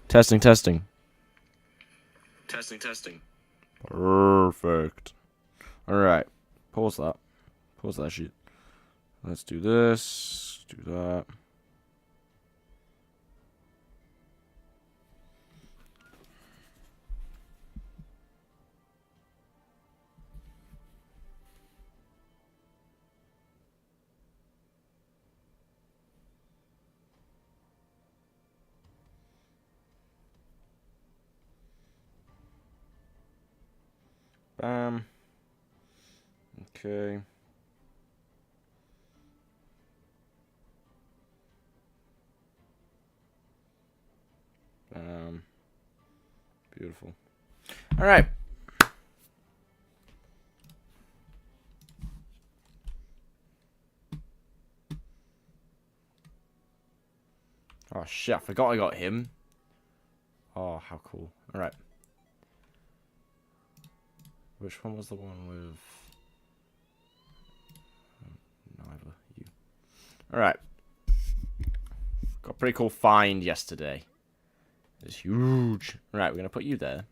Testing, testing. Testing, testing. Perfect. Alright. Pause that. Pause that shit. Let's do this. Do that. Bam. Okay. Beautiful. All right. Oh shit, I forgot I got him. Oh, how cool. All right. Which one was the one with... neither. You. Alright. Got a pretty cool find yesterday. It's huge. Right, we're going to put you there.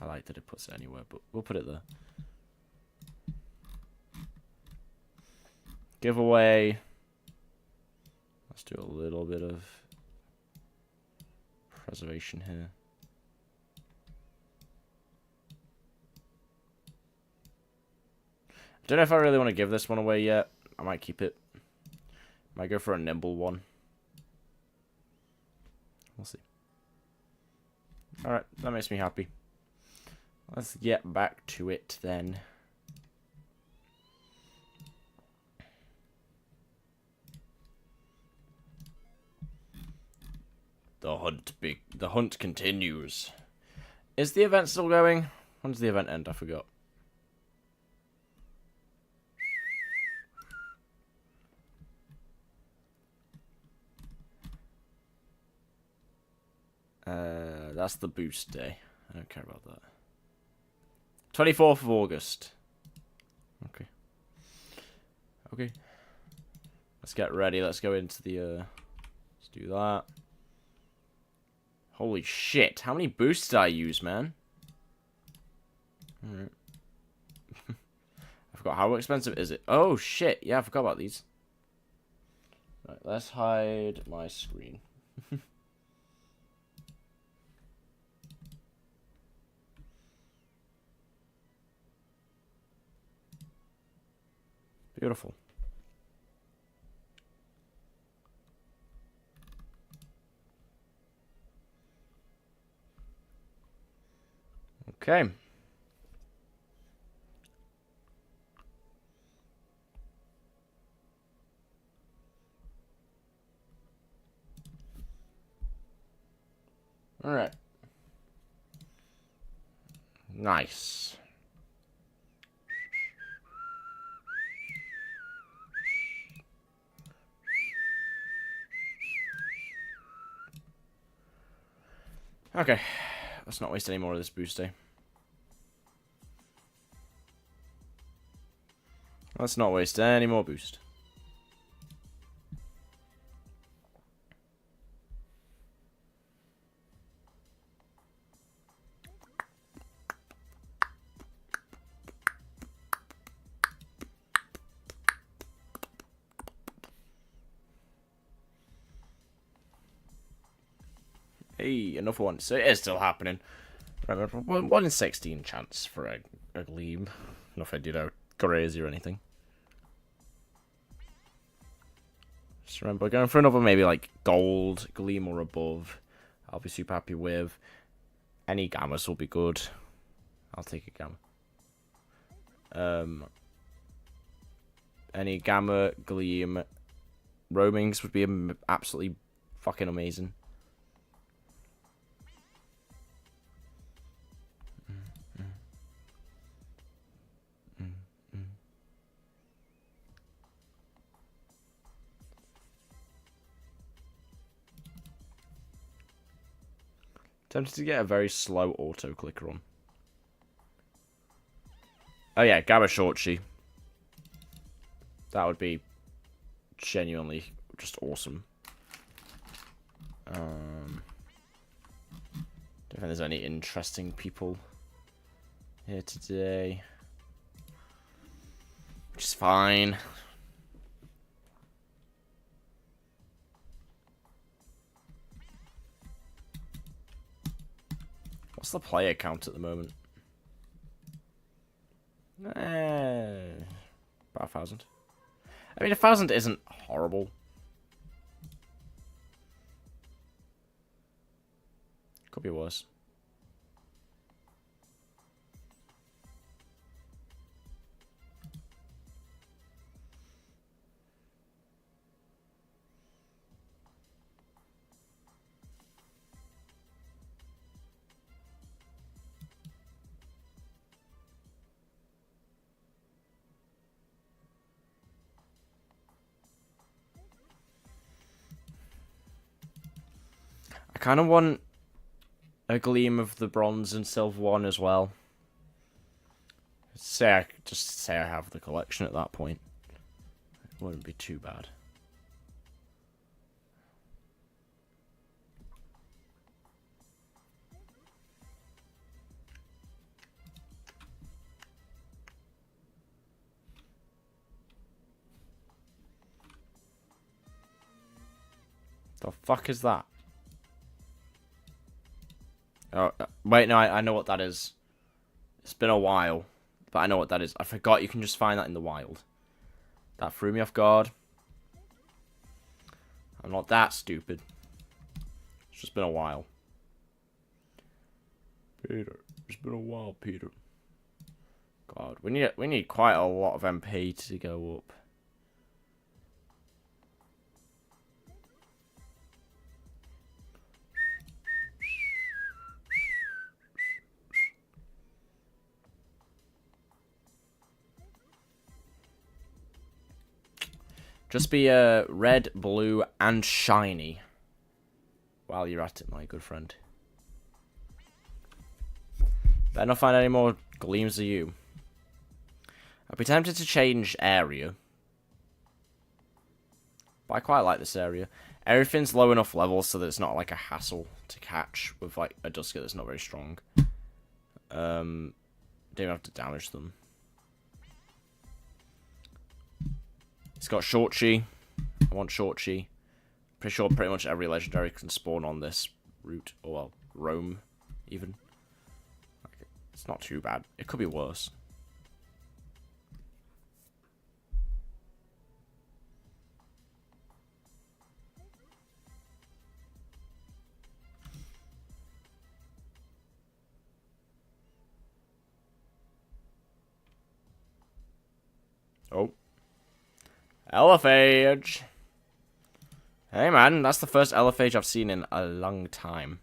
I like that it puts it anywhere, but we'll put it there. Giveaway. Let's do a little bit of preservation here. Don't know if I really want to give this one away yet. I might keep it. Might go for a nimble one. We'll see. Alright, that makes me happy. Let's get back to it then. The hunt continues. Is the event still going? When does the event end? I forgot. That's the boost day. I don't care about that. 24th of August. Okay. Okay. Let's get ready. Let's go into the, let's do that. Holy shit. How many boosts did I use, man? Alright. I forgot. How expensive is it? Oh, shit. Yeah, I forgot about these. Right, let's hide my screen. Beautiful. Okay. All right. Nice. Okay, let's not waste any more of this boost day. Let's not waste any more boost. Hey, another one. So it is still happening. Remember, 1 in 16 chance for a gleam. Not if I did out crazy or anything. Just remember, going for another maybe like gold gleam or above. I'll be super happy with. Any gammas will be good. I'll take a gamma. Any gamma, gleam, roamings would be absolutely fucking amazing. Tempted to get a very slow auto clicker on. Oh yeah, Gamma Shortchi. That would be genuinely just awesome. Don't think there's any interesting people here today. Which is fine. What's the player count at the moment? About 1,000. I mean, 1,000 isn't horrible. Could be worse. I kind of want a gleam of the bronze and silver one as well. Just say I have the collection at that point. It wouldn't be too bad. The fuck is that? Oh, wait, no, I know what that is. It's been a while, but I know what that is. I forgot you can just find that in the wild. That threw me off guard. I'm not that stupid. It's just been a while. Peter, it's been a while, Peter. God, we need quite a lot of MP to go up. Just be red, blue, and shiny. While you're at it, my good friend. Better not find any more gleams of you. I'd be tempted to change area. But I quite like this area. Everything's low enough levels so that it's not like a hassle to catch with like a Dusker that's not very strong. Don't even have to damage them. It's got Short-Chi. I want Short-Chi. Pretty sure pretty much every legendary can spawn on this route. Or, well, roam, even. It's not too bad. It could be worse. Oh. Elephage. Hey man, that's the first Elephage I've seen in a long time.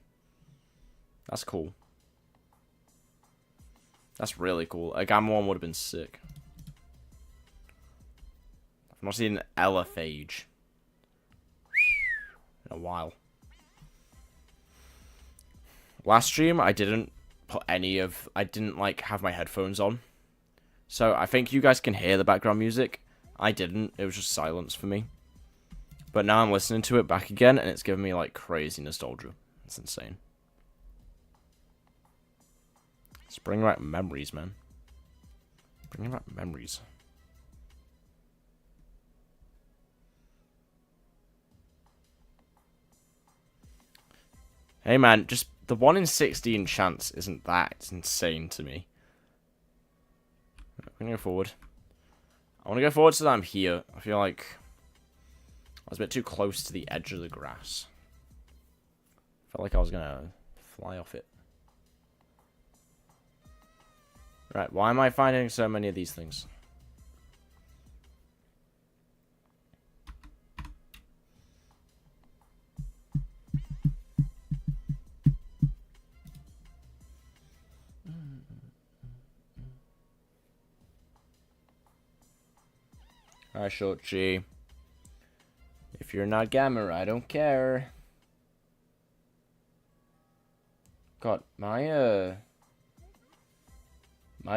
That's cool. That's really cool. A Gamma one would have been sick. I've not seen an Elephage in a while. Last stream, I didn't put I didn't like have my headphones on. So I think you guys can hear the background music. I didn't. It was just silence for me. But now I'm listening to it back again, and it's giving me, like, crazy nostalgia. It's insane. It's bringing back memories, man. Bringing back memories. Hey, man, just the 1 in 16 chance isn't that. It's insane to me. I'm going to go forward. I want to go forward so that I'm here. I feel like I was a bit too close to the edge of the grass. Felt like I was going to fly off it. Right, why am I finding so many of these things? Alright, Short-Chi. If you're not Gamma, I don't care. God, my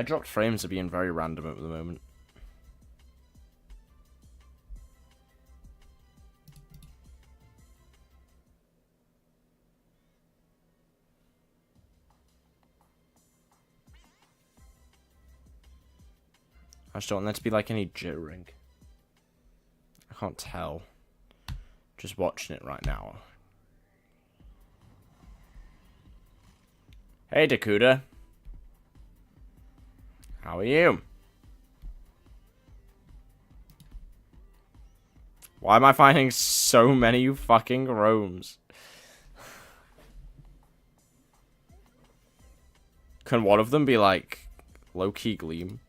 dropped frames are being very random at the moment. I just don't want there to be like any jittering. I can't tell. Just watching it right now. Hey, Dakota. How are you? Why am I finding so many fucking roams? Can one of them be like low-key Gleam?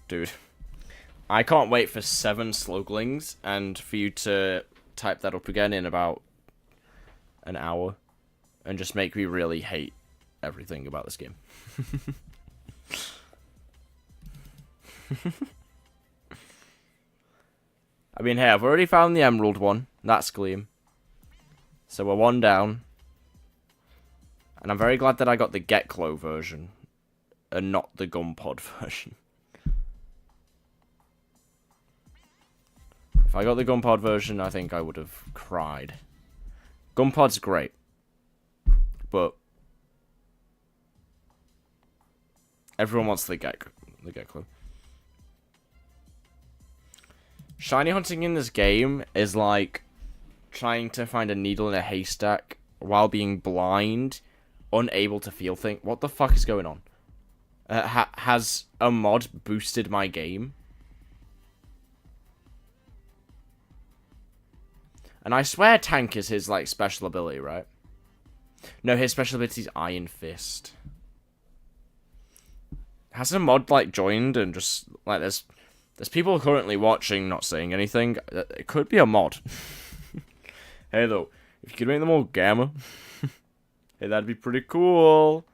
Dude, I can't wait for 7 Sloglings and for you to type that up again in about an hour and just make me really hate everything about this game. I mean, hey, I've already found the Emerald one. That's Gleam. So we're 1 down. And I'm very glad that I got the Geklo version and not the Gumpod version. If I got the Gumpod version, I think I would have cried. Gumpod's great. But everyone wants the Geklo. Shiny hunting in this game is like trying to find a needle in a haystack while being blind, unable to feel things. What the fuck is going on? Has a mod boosted my game? And I swear Tank is his like special ability, right? No, his special ability is Iron Fist. Has a mod like joined and just like there's people currently watching, not saying anything. It could be a mod. Hey though, if you could make them all Gamma, hey, that'd be pretty cool.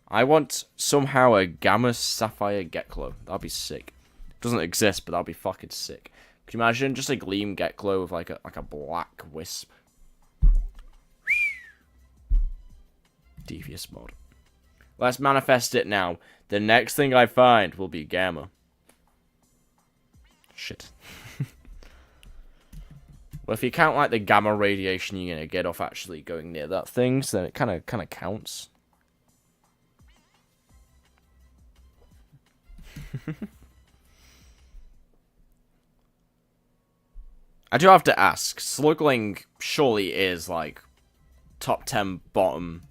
I want somehow a Gamma Sapphire Geklo. That'd be sick. It doesn't exist, but that'd be fucking sick. Could you imagine just a Gleam Geklo with like a black wisp? Devious mod. Let's manifest it now. The next thing I find will be Gamma. Shit. Well, if you count like the gamma radiation you're gonna get off actually going near that thing, so then it kind of counts. I do have to ask, Slugling surely is like top 10 bottom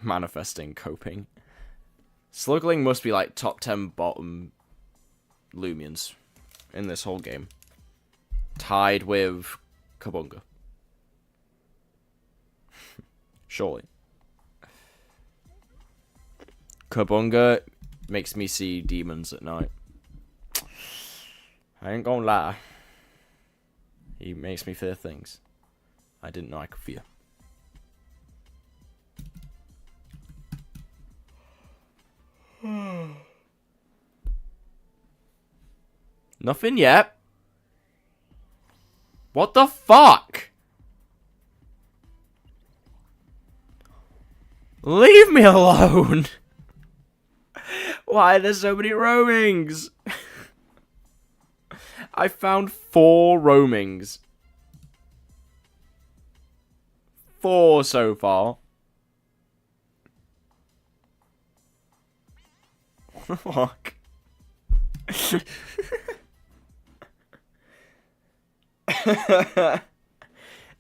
manifesting coping. Slugling must be like top 10 bottom Loomians in this whole game. Tied with Kabunga. Surely. Kabunga makes me see demons at night. I ain't gonna lie. He makes me fear things I didn't know I could fear. Nothing yet. What the fuck? Leave me alone. Why are there so many roamings? I found 4 roamings. 4 so far. What the fuck?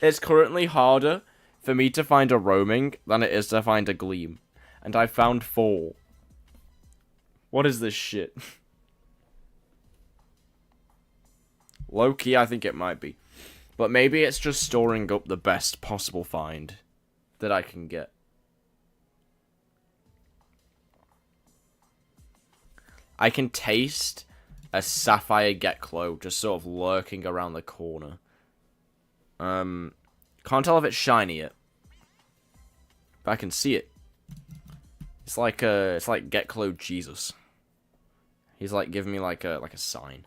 It's currently harder for me to find a roaming than it is to find a Gleam. And I found 4. What is this shit? Low-key, I think it might be. But maybe it's just storing up the best possible find that I can get. I can taste a Sapphire Geklo just sort of lurking around the corner. Can't tell if it's shiny yet. But I can see it. It's like Geklo Jesus. He's like giving me like a sign.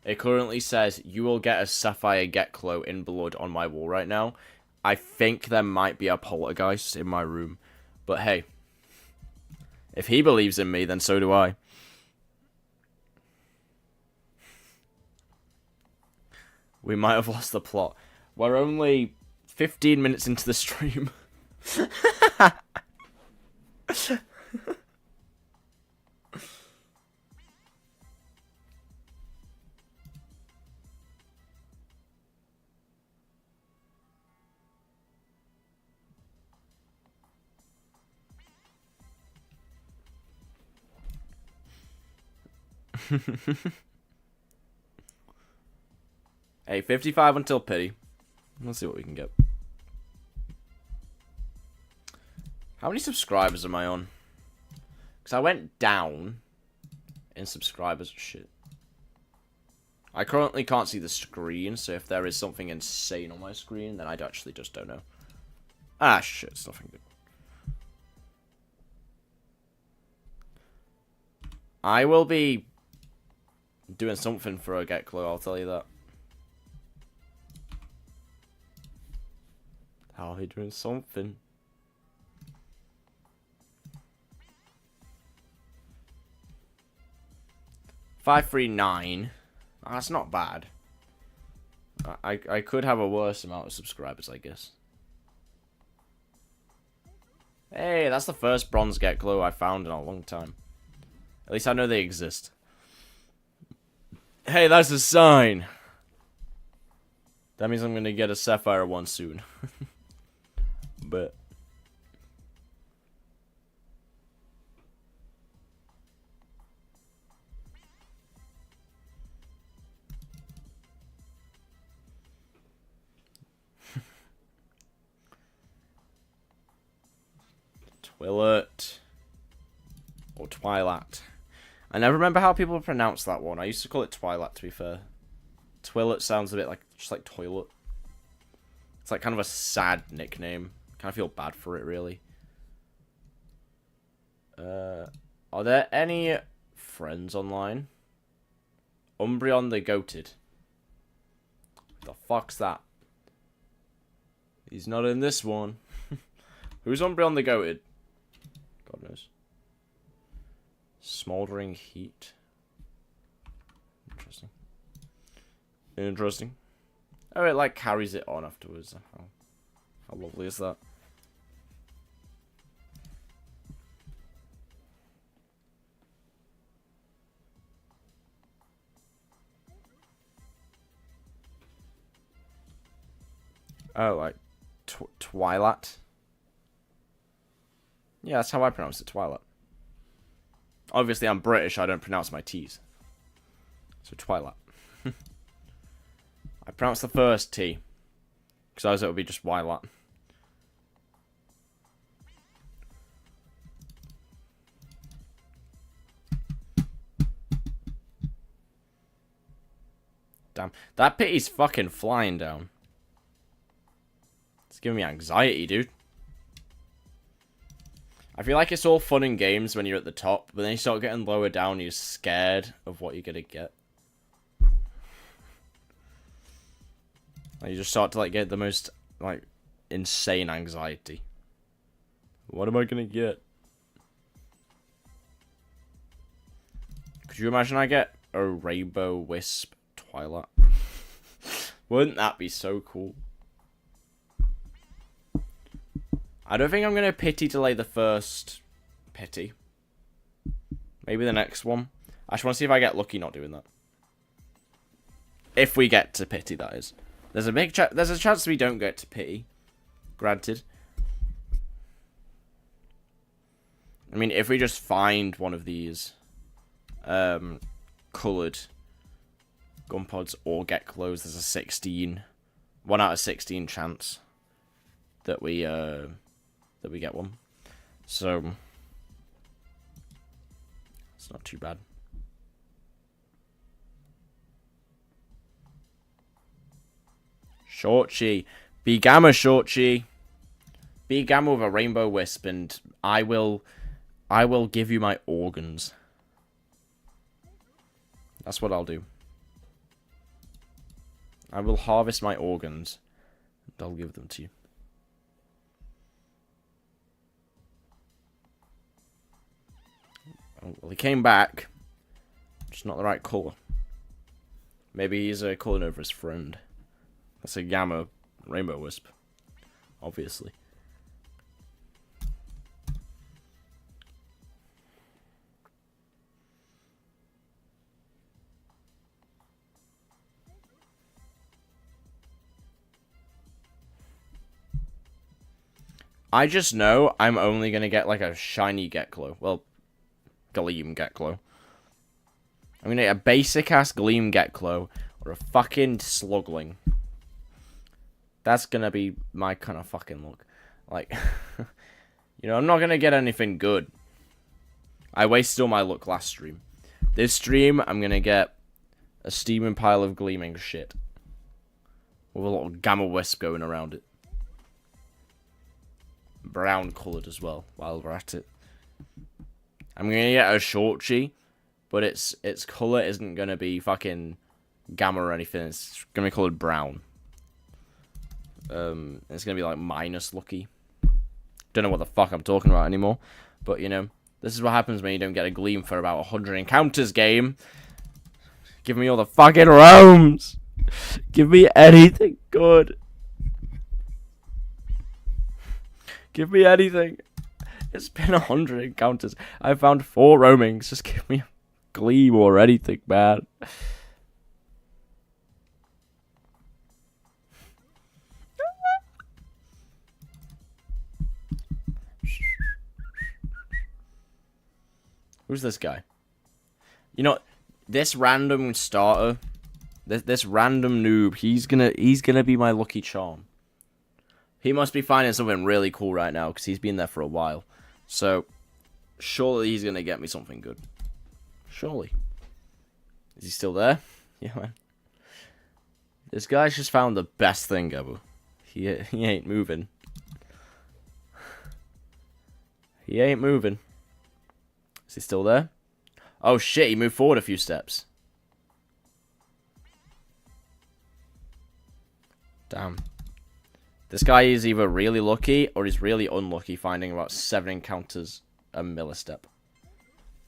It currently says, you will get a Sapphire Geklo in blood on my wall right now. I think there might be a poltergeist in my room. But hey, if he believes in me, then so do I. We might have lost the plot. We're only 15 minutes into the stream. Hey, 55 until pity. Let's see what we can get. How many subscribers am I on? Because I went down in subscribers. Shit. I currently can't see the screen, so if there is something insane on my screen, then I actually just don't know. Ah, shit, it's nothing good. I will be doing something for a Get Glow, I'll tell you that. I'll be doing something. $539. That's not bad. I could have a worse amount of subscribers, I guess. Hey, that's the first bronze Get Glow I found in a long time. At least I know they exist. Hey, that's a sign. That means I'm going to get a Sapphire one soon. But... Twilight. Or Twilight. I never remember how people pronounce that one. I used to call it Twilight, to be fair. Twilight sounds a bit like, just like toilet. It's like kind of a sad nickname. Kind of feel bad for it, really. Are there any friends online? Umbreon the Goated. The fuck's that? He's not in this one. Who's Umbreon the Goated? God knows. Smoldering Heat. Interesting. Interesting. Oh, it like carries it on afterwards. How lovely is that? Oh, like Twilight. Yeah, that's how I pronounce it, Twilight. Obviously, I'm British. I don't pronounce my T's. So Twilight. I pronounce the first T. Because otherwise it would be just Twilat. Damn. That pity's fucking flying down. It's giving me anxiety, dude. I feel like it's all fun and games when you're at the top, but then you start getting lower down, you're scared of what you're gonna get. Like, you just start to like get the most like insane anxiety. What am I gonna get? Could you imagine I get a Rainbow Wisp Twilight? Wouldn't that be so cool? I don't think I'm going to pity delay the first pity. Maybe the next one. I just want to see if I get lucky not doing that. If we get to pity, that is. There's a chance we don't get to pity. Granted. I mean, if we just find one of these coloured gun pods or get clothes, there's a 16, 1 out of 16 chance that we get one. So it's not too bad. Shortchi. Be Gamma, Shortchi. Be Gamma with a Rainbow Wisp, and I will give you my organs. That's what I'll do. I will harvest my organs, and I'll give them to you. Oh, well, he came back. Just not the right colour. Maybe he's calling over his friend. That's a gamma rainbow wisp, obviously. I just know I'm only gonna get like a shiny Geklo. Well, Gleam Geklo. I'm gonna get a basic ass Gleam Geklo or a fucking Slugling. That's gonna be my kind of fucking look. Like, you know, I'm not gonna get anything good. I wasted all my luck last stream. This stream, I'm gonna get a steaming pile of gleaming shit. With a little gamma wisp going around it. Brown coloured as well, while we're at it. I'm gonna get a Shortchi, but its colour isn't gonna be fucking gamma or anything. It's gonna be coloured brown. It's gonna be like minus lucky. Don't know what the fuck I'm talking about anymore. But you know, this is what happens when you don't get a gleam for about 100 encounters, game. Give me all the fucking roams. Give me anything good. Give me anything. It's been 100 encounters. I found 4 roamings. Just give me a gleam or anything, man. Who's this guy? You know, this random starter, this random noob, he's gonna be my lucky charm. He must be finding something really cool right now because he's been there for a while. So, surely he's gonna get me something good. Surely. Is he still there? Yeah, man. This guy's just found the best thing ever. He ain't moving. He ain't moving. Is he still there? Oh shit, he moved forward a few steps. Damn. This guy is either really lucky or he's really unlucky finding about 7 encounters a millistep.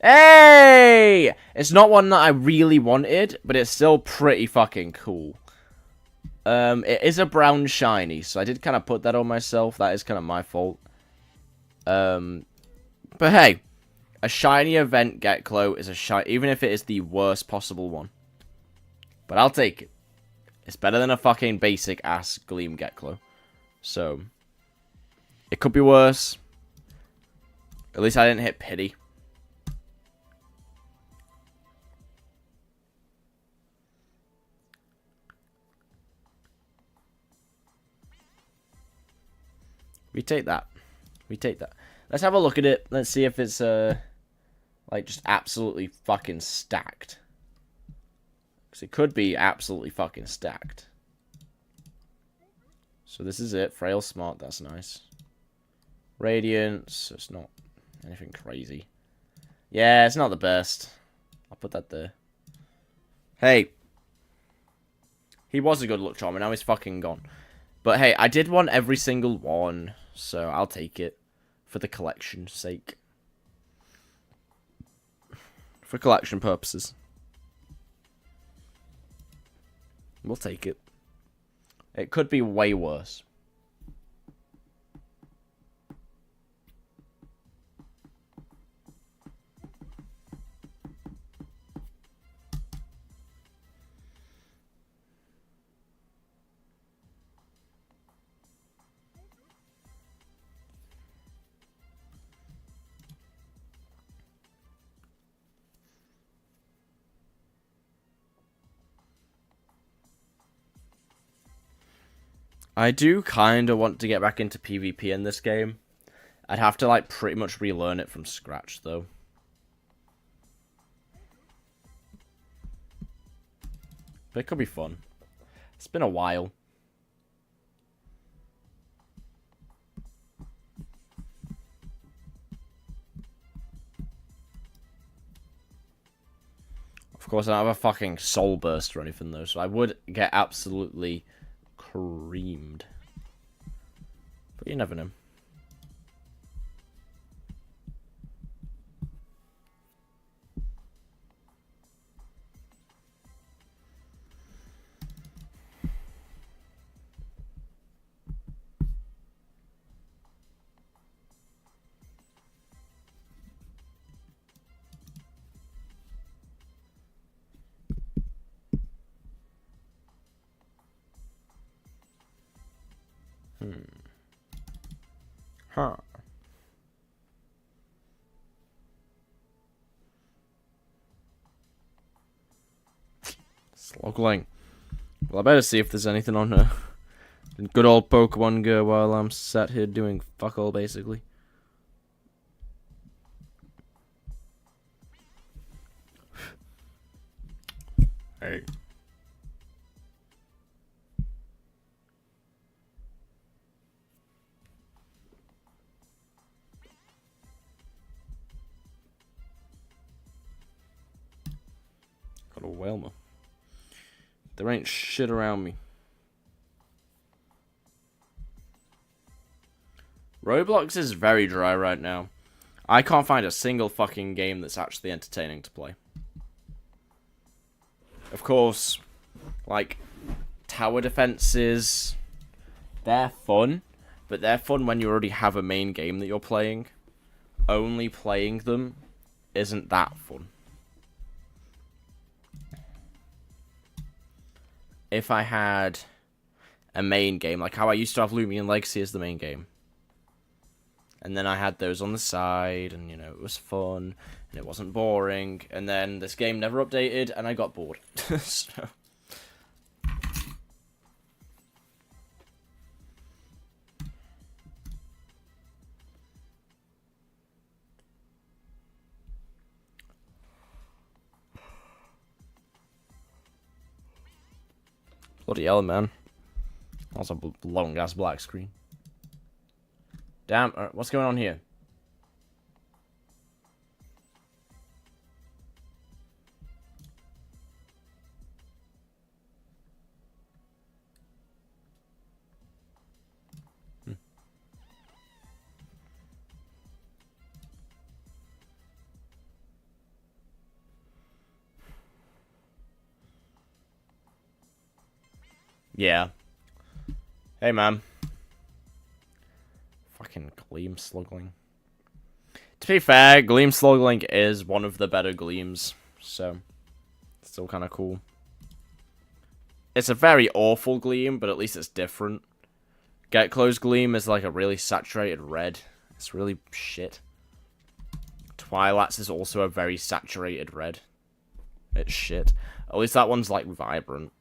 Hey! It's not one that I really wanted, but it's still pretty fucking cool. It is a brown shiny, so I did kind of put that on myself. That is kind of my fault. But hey, a shiny event Geklo is a shiny, even if it is the worst possible one. But I'll take it. It's better than a fucking basic ass Gleam Geklo. So, it could be worse. At least I didn't hit pity. We take that. We take that. Let's have a look at it. Let's see if it's, like, just absolutely fucking stacked. Because it could be absolutely fucking stacked. So this is it. Frail Smart, that's nice. Radiance, it's not anything crazy. Yeah, it's not the best. I'll put that there. Hey. He was a good luck charm, and now he's fucking gone. But hey, I did want every single one, so I'll take it. For the collection's sake. For collection purposes. We'll take it. It could be way worse. I do kind of want to get back into PvP in this game. I'd have to, like, pretty much relearn it from scratch, though. But it could be fun. It's been a while. Of course, I don't have a fucking soul burst or anything, though, so I would get absolutely creamed. But you never know. Huh. Slogling. Well, I better see if there's anything on her. Good old Pokemon Go while I'm sat here doing fuck all, basically. Hey. Got a Whalmer. There ain't shit around me. Roblox is very dry right now. I can't find a single fucking game that's actually entertaining to play. Of course, like, tower defenses, they're fun, but they're fun when you already have a main game that you're playing. Only playing them isn't that fun. If I had a main game, like how I used to have Loomian Legacy as the main game, and then I had those on the side, and, you know, it was fun, and it wasn't boring, and then this game never updated, and I got bored. So. Bloody hell, man. That's a long-ass black screen. Damn, what's going on here? Yeah. Hey, man. Fucking Gleam Slugling. To be fair, Gleam Slugling is one of the better Gleams, so it's still kind of cool. It's a very awful Gleam, but at least it's different. Get Close Gleam is like a really saturated red. It's really shit. Twilight's is also a very saturated red. It's shit. At least that one's like vibrant.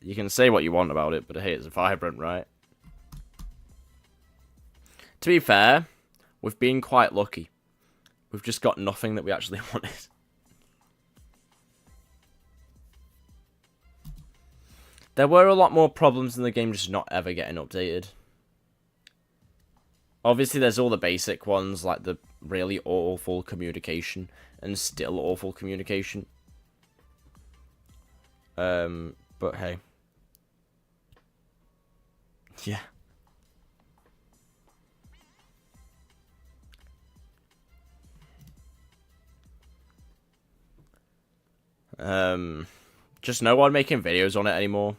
You can say what you want about it, but hey, it's vibrant, right? To be fair, we've been quite lucky. We've just got nothing that we actually wanted. There were a lot more problems in the game just not ever getting updated. Obviously, there's all the basic ones, like the really awful communication, and still awful communication. But hey. Yeah. Just no one making videos on it anymore.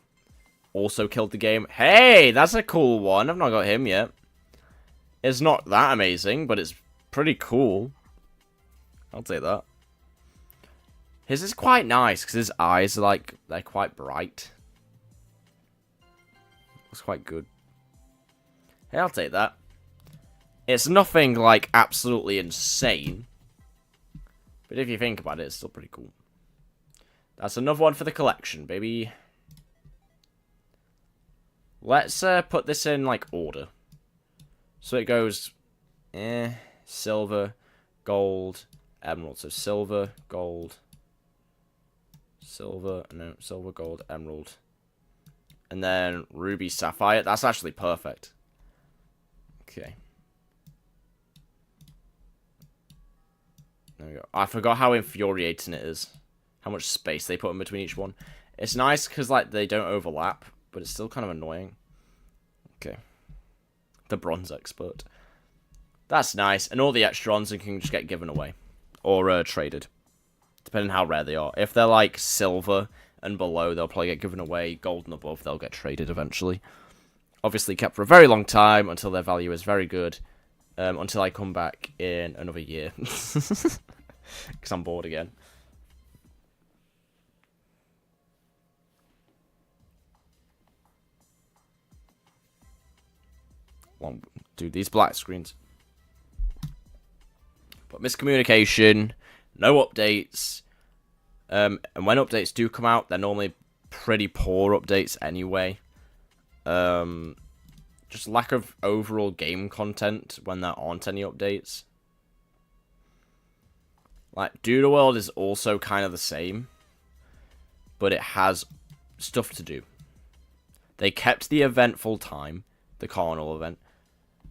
Also killed the game. Hey, that's a cool one. I've not got him yet. It's not that amazing, but it's pretty cool. I'll take that. His is quite nice, because his eyes are like, they're quite bright. Looks quite good. Hey, I'll take that. It's nothing, like, absolutely insane. But if you think about it, it's still pretty cool. That's another one for the collection, baby. Let's put this in, like, order. So it goes, silver, gold, emerald. So silver, gold, silver, gold, emerald. And then ruby, sapphire. That's actually perfect. Okay. There we go. I forgot how infuriating it is. How much space they put in between each one. It's nice because, like, they don't overlap, but it's still kind of annoying. Okay. The bronze expert. That's nice. And all the extrons can just get given away. Or traded. Depending on how rare they are. If they're, like, silver and below, they'll probably get given away. Gold and above, they'll get traded eventually. Obviously kept for a very long time until their value is very good. Until I come back in another year. Because I'm bored again. long, dude, these black screens. But miscommunication, no updates. And when updates do come out, they're normally pretty poor updates anyway. Just lack of overall game content when there aren't any updates. Like, Doodle World is also kind of the same, but it has stuff to do. They kept the event full time, the carnival event,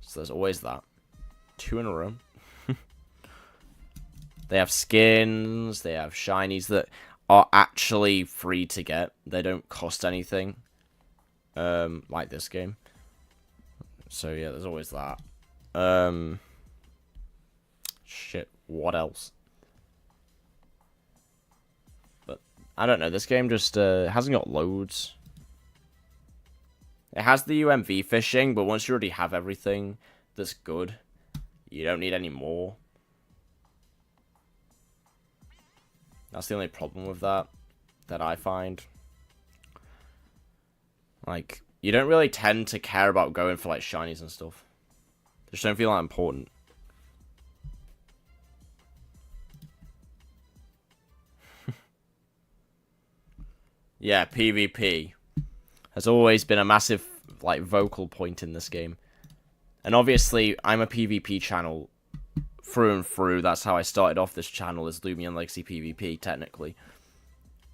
so there's always that. 2 in a row. They have skins, they have shinies that are actually free to get. They don't cost anything, like this game. So yeah, there's always that. Shit, what else? But I don't know, this game just hasn't got loads. It has the UMV fishing, but once you already have everything that's good, you don't need any more. That's the only problem with that I find. Like, you don't really tend to care about going for, like, shinies and stuff. They just don't feel that important. Yeah, PvP has always been a massive, like, vocal point in this game. And obviously, I'm a PvP channel through and through. That's how I started off this channel, as Loomian Legacy PvP, technically.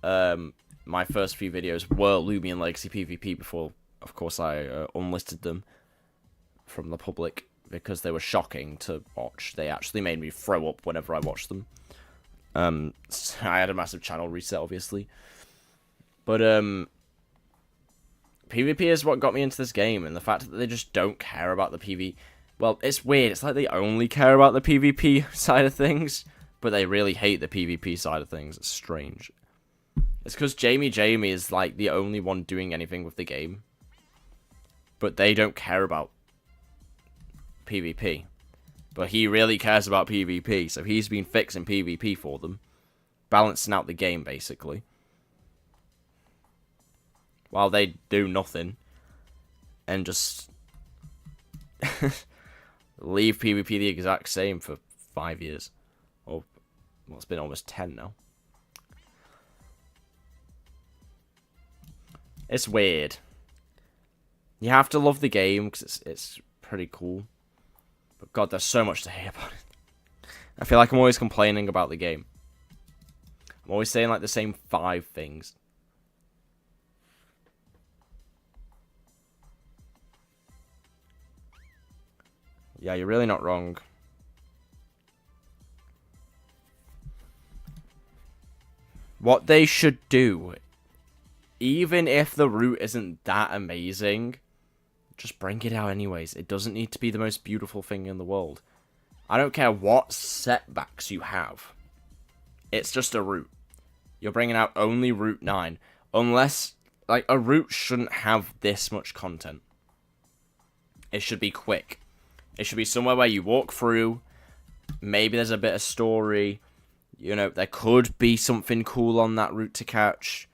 My first few videos were Loomian Legacy PvP before, of course, I unlisted them from the public because they were shocking to watch. They actually made me throw up whenever I watched them. So I had a massive channel reset, obviously. But, PvP is what got me into this game, and the fact that they just don't care about the PvP. Well, it's weird. It's like they only care about the PvP side of things, but they really hate the PvP side of things. It's strange. It's because Jamie is, like, the only one doing anything with the game. But they don't care about PvP. But he really cares about PvP, so he's been fixing PvP for them. Balancing out the game, basically. While they do nothing. And just leave PvP the exact same for 5 years. Or, well, it's been almost 10 now. It's weird. You have to love the game because it's pretty cool. But God, there's so much to hate about it. I feel like I'm always complaining about the game. I'm always saying like the same 5 things. Yeah, you're really not wrong. What they should do, even if the route isn't that amazing, just bring it out anyways. It doesn't need to be the most beautiful thing in the world. I don't care what setbacks you have. It's just a route. You're bringing out only Route 9. Unless, like, a route shouldn't have this much content. It should be quick. It should be somewhere where you walk through. Maybe there's a bit of story. You know, there could be something cool on that route to catch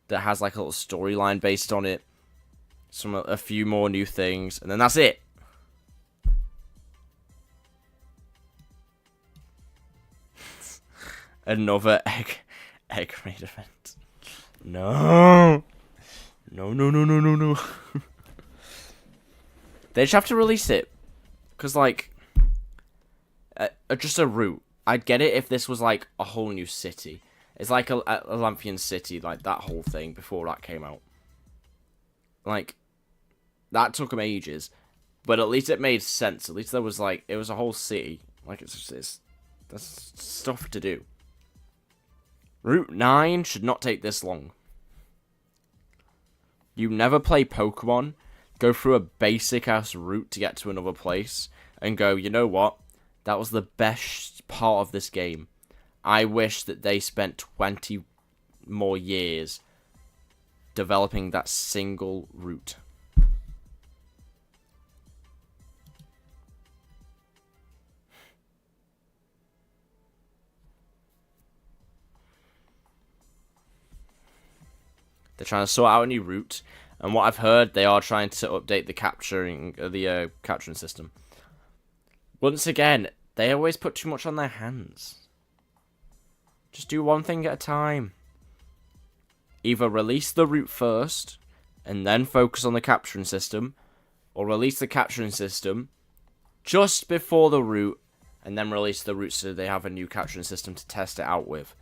that has like a little storyline based on it. A few more new things, and then that's it. Another egg raid event. No. No. They just have to release it. Because, like, just a route. I'd get it if this was, like, a whole new city. It's like a Lamphian city, like, that whole thing before that came out. Like, that took them ages. But at least it made sense. At least there was, like, it was a whole city. Like, there's stuff to do. Route 9 should not take this long. You never play Pokemon, go through a basic-ass route to get to another place, and go, you know what? That was the best part of this game. I wish that they spent 20 more years developing that single route. They're trying to sort out a new route, And what I've heard, they are trying to update the capturing system. Once again, they always put too much on their hands. Just do one thing at a time. Either release the route first, and then focus on the capturing system, or release the capturing system just before the route, and then release the route so they have a new capturing system to test it out with.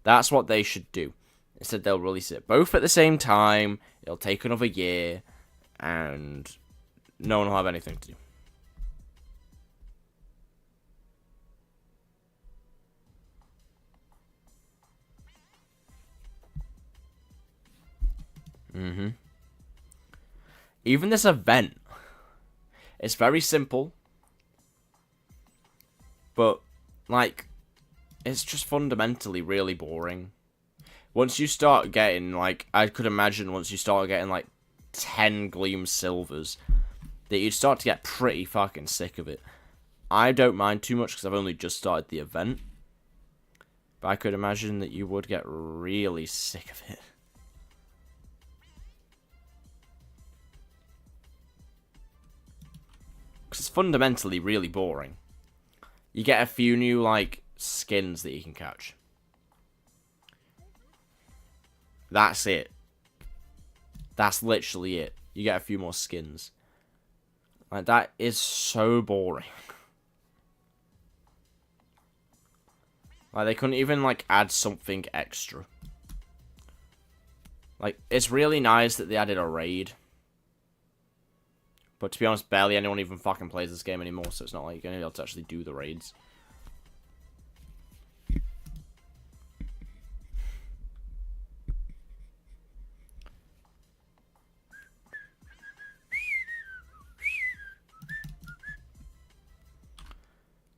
That's what they should do. Instead, they'll release it both at the same time, it'll take another year, and no one will have anything to do. Even this event, it's very simple, but, like, it's just fundamentally really boring. Once you start getting, like, I could imagine once you start getting, like, 10 Gleam Silvers, that you'd start to get pretty fucking sick of it. I don't mind too much because I've only just started the event, but I could imagine that you would get really sick of it. Because it's fundamentally really boring. You get a few new, like, skins that you can catch. That's it. That's literally it. You get a few more skins. Like, that is so boring. Like, they couldn't even, like, add something extra. Like, it's really nice that they added a raid. But to be honest, barely anyone even fucking plays this game anymore, so it's not like you're going to be able to actually do the raids.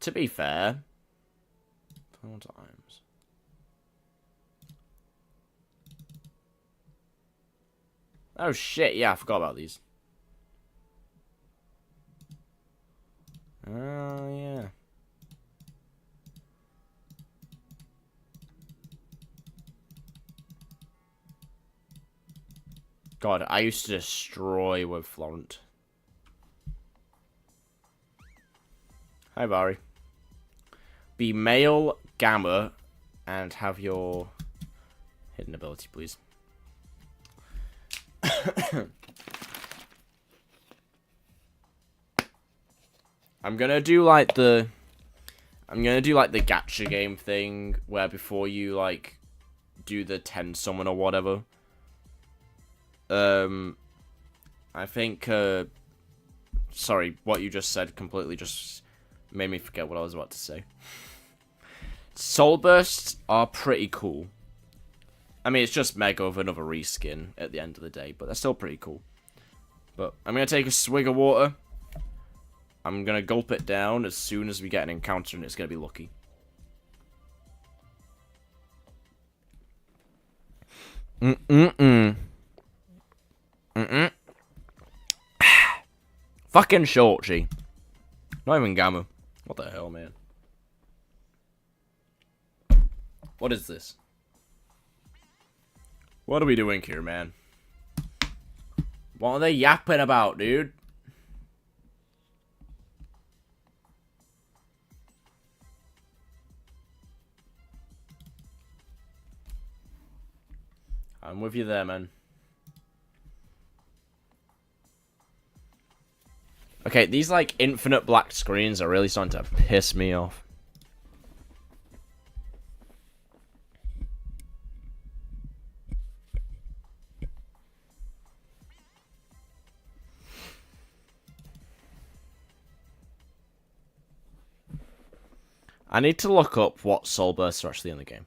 To be fair, 4 times. Oh shit, yeah, I forgot about these. Oh yeah. God, I used to destroy with Florent. Hi, Barry. Be male Gamma and have your hidden ability, please. I'm gonna do like the gacha game thing where before you like do the 10 summon or whatever. I think sorry, what you just said completely just made me forget what I was about to say. Soul Bursts are pretty cool. I mean, it's just Mega with another reskin at the end of the day, but they're still pretty cool. But I'm going to take a swig of water. I'm going to gulp it down as soon as we get an encounter, and it's going to be lucky. Fucking Shorty. Not even Gamma. What the hell, man? What is this? What are we doing here, man? What are they yapping about, dude? I'm with you there, man. Okay, these, like, infinite black screens are really starting to piss me off. I need to look up what soul bursts are actually in the game.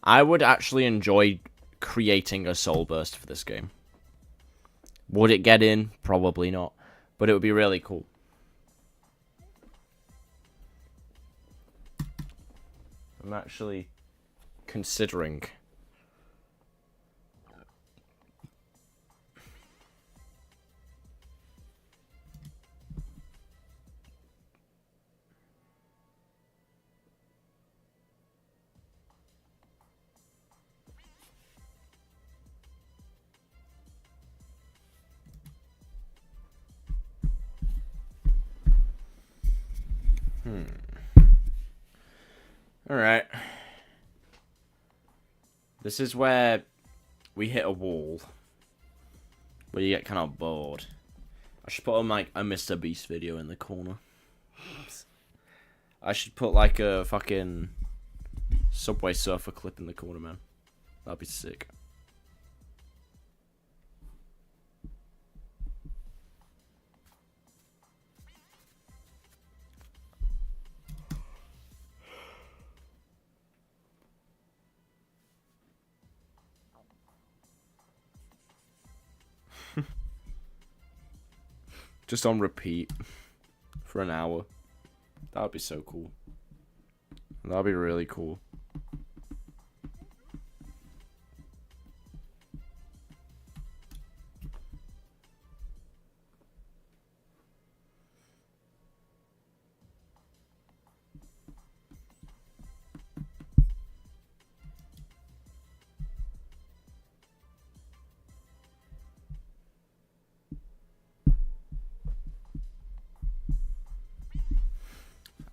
I would actually enjoy creating a soul burst for this game. Would it get in? Probably not. But it would be really cool. I'm actually considering. Alright. This is where we hit a wall. Where you get kind of bored. I should put on like a Mr. Beast video in the corner. I should put like a fucking Subway Surfer clip in the corner, man. That'd be sick. Just on repeat for an hour. That would be so cool. That would be really cool.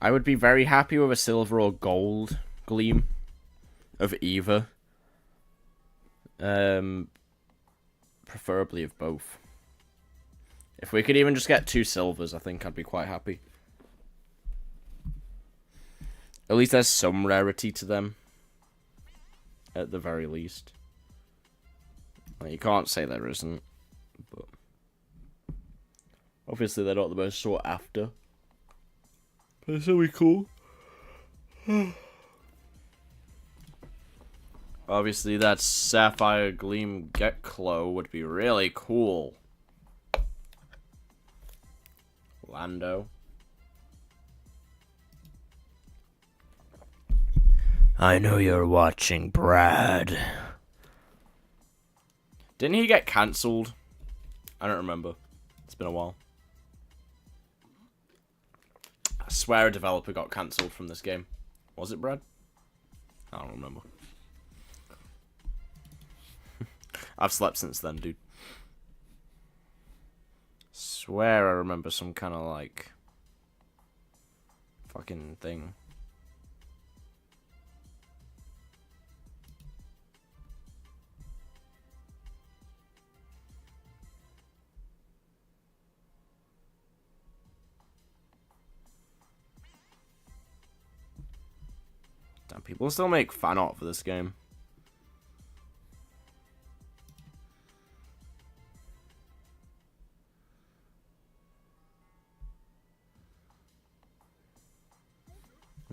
I would be very happy with a silver or gold gleam of either. Preferably of both. If we could even just get 2 silvers, I think I'd be quite happy. At least there's some rarity to them. At the very least. Like, you can't say there isn't. But obviously they're not the most sought after. But it's really cool. Obviously, that Sapphire Gleam Get Glow would be really cool. Lando. I know you're watching, Brad. Didn't he get cancelled? I don't remember. It's been a while. I swear a developer got cancelled from this game. Was it Brad? I don't remember. I've slept since then, dude. Swear I remember some kind of like fucking thing. Damn, people still make fan art for this game.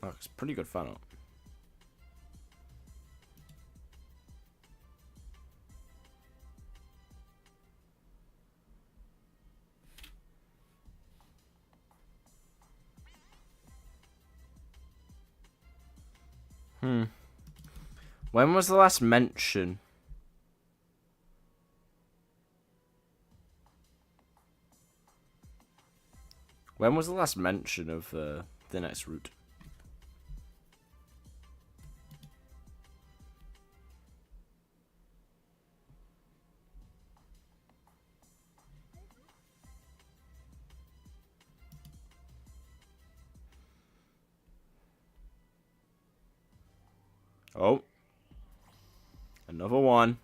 Oh, it's pretty good fan art. When was the last mention? When was the last mention of the next route? Oh. Another one.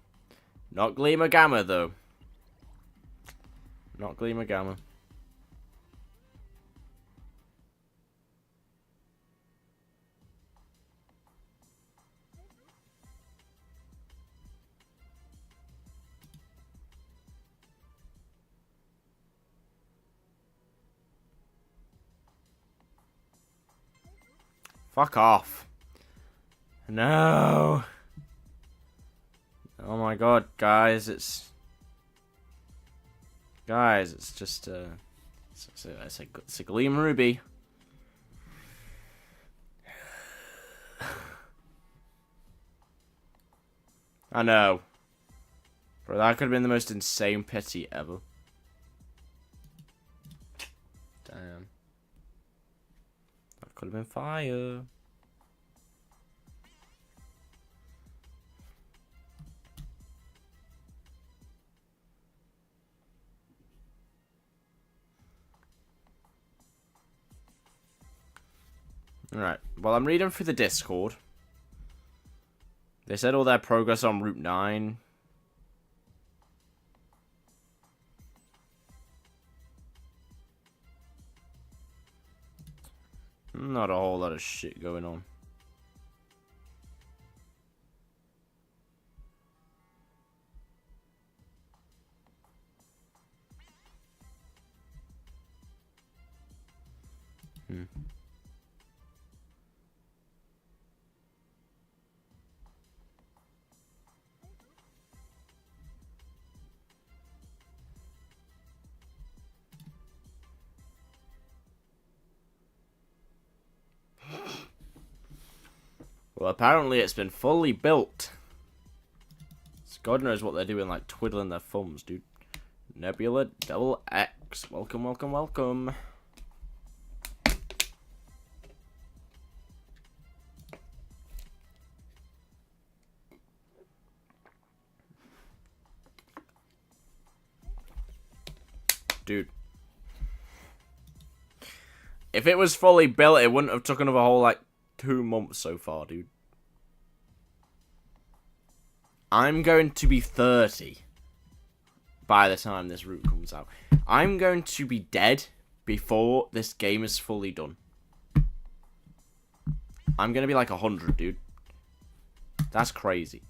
Not Gleamer Gamma, though. Not Gleamer Gamma. Fuck off. No. Oh my god, guys, it's... Guys, it's just, it's a Gleam Ruby. I know. Bro, that could have been the most insane pity ever. Damn. That could have been fire. Alright, well, I'm reading through the Discord. They said all their progress on Route 9. Not a whole lot of shit going on. Well, apparently it's been fully built. So God knows what they're doing, like twiddling their thumbs, dude. Nebula Double X. Welcome, welcome, welcome. Dude. If it was fully built, it wouldn't have taken another whole, like, 2 months so far, dude. I'm going to be 30 by the time this route comes out. I'm going to be dead before this game is fully done. I'm going to be like 100, dude. That's crazy.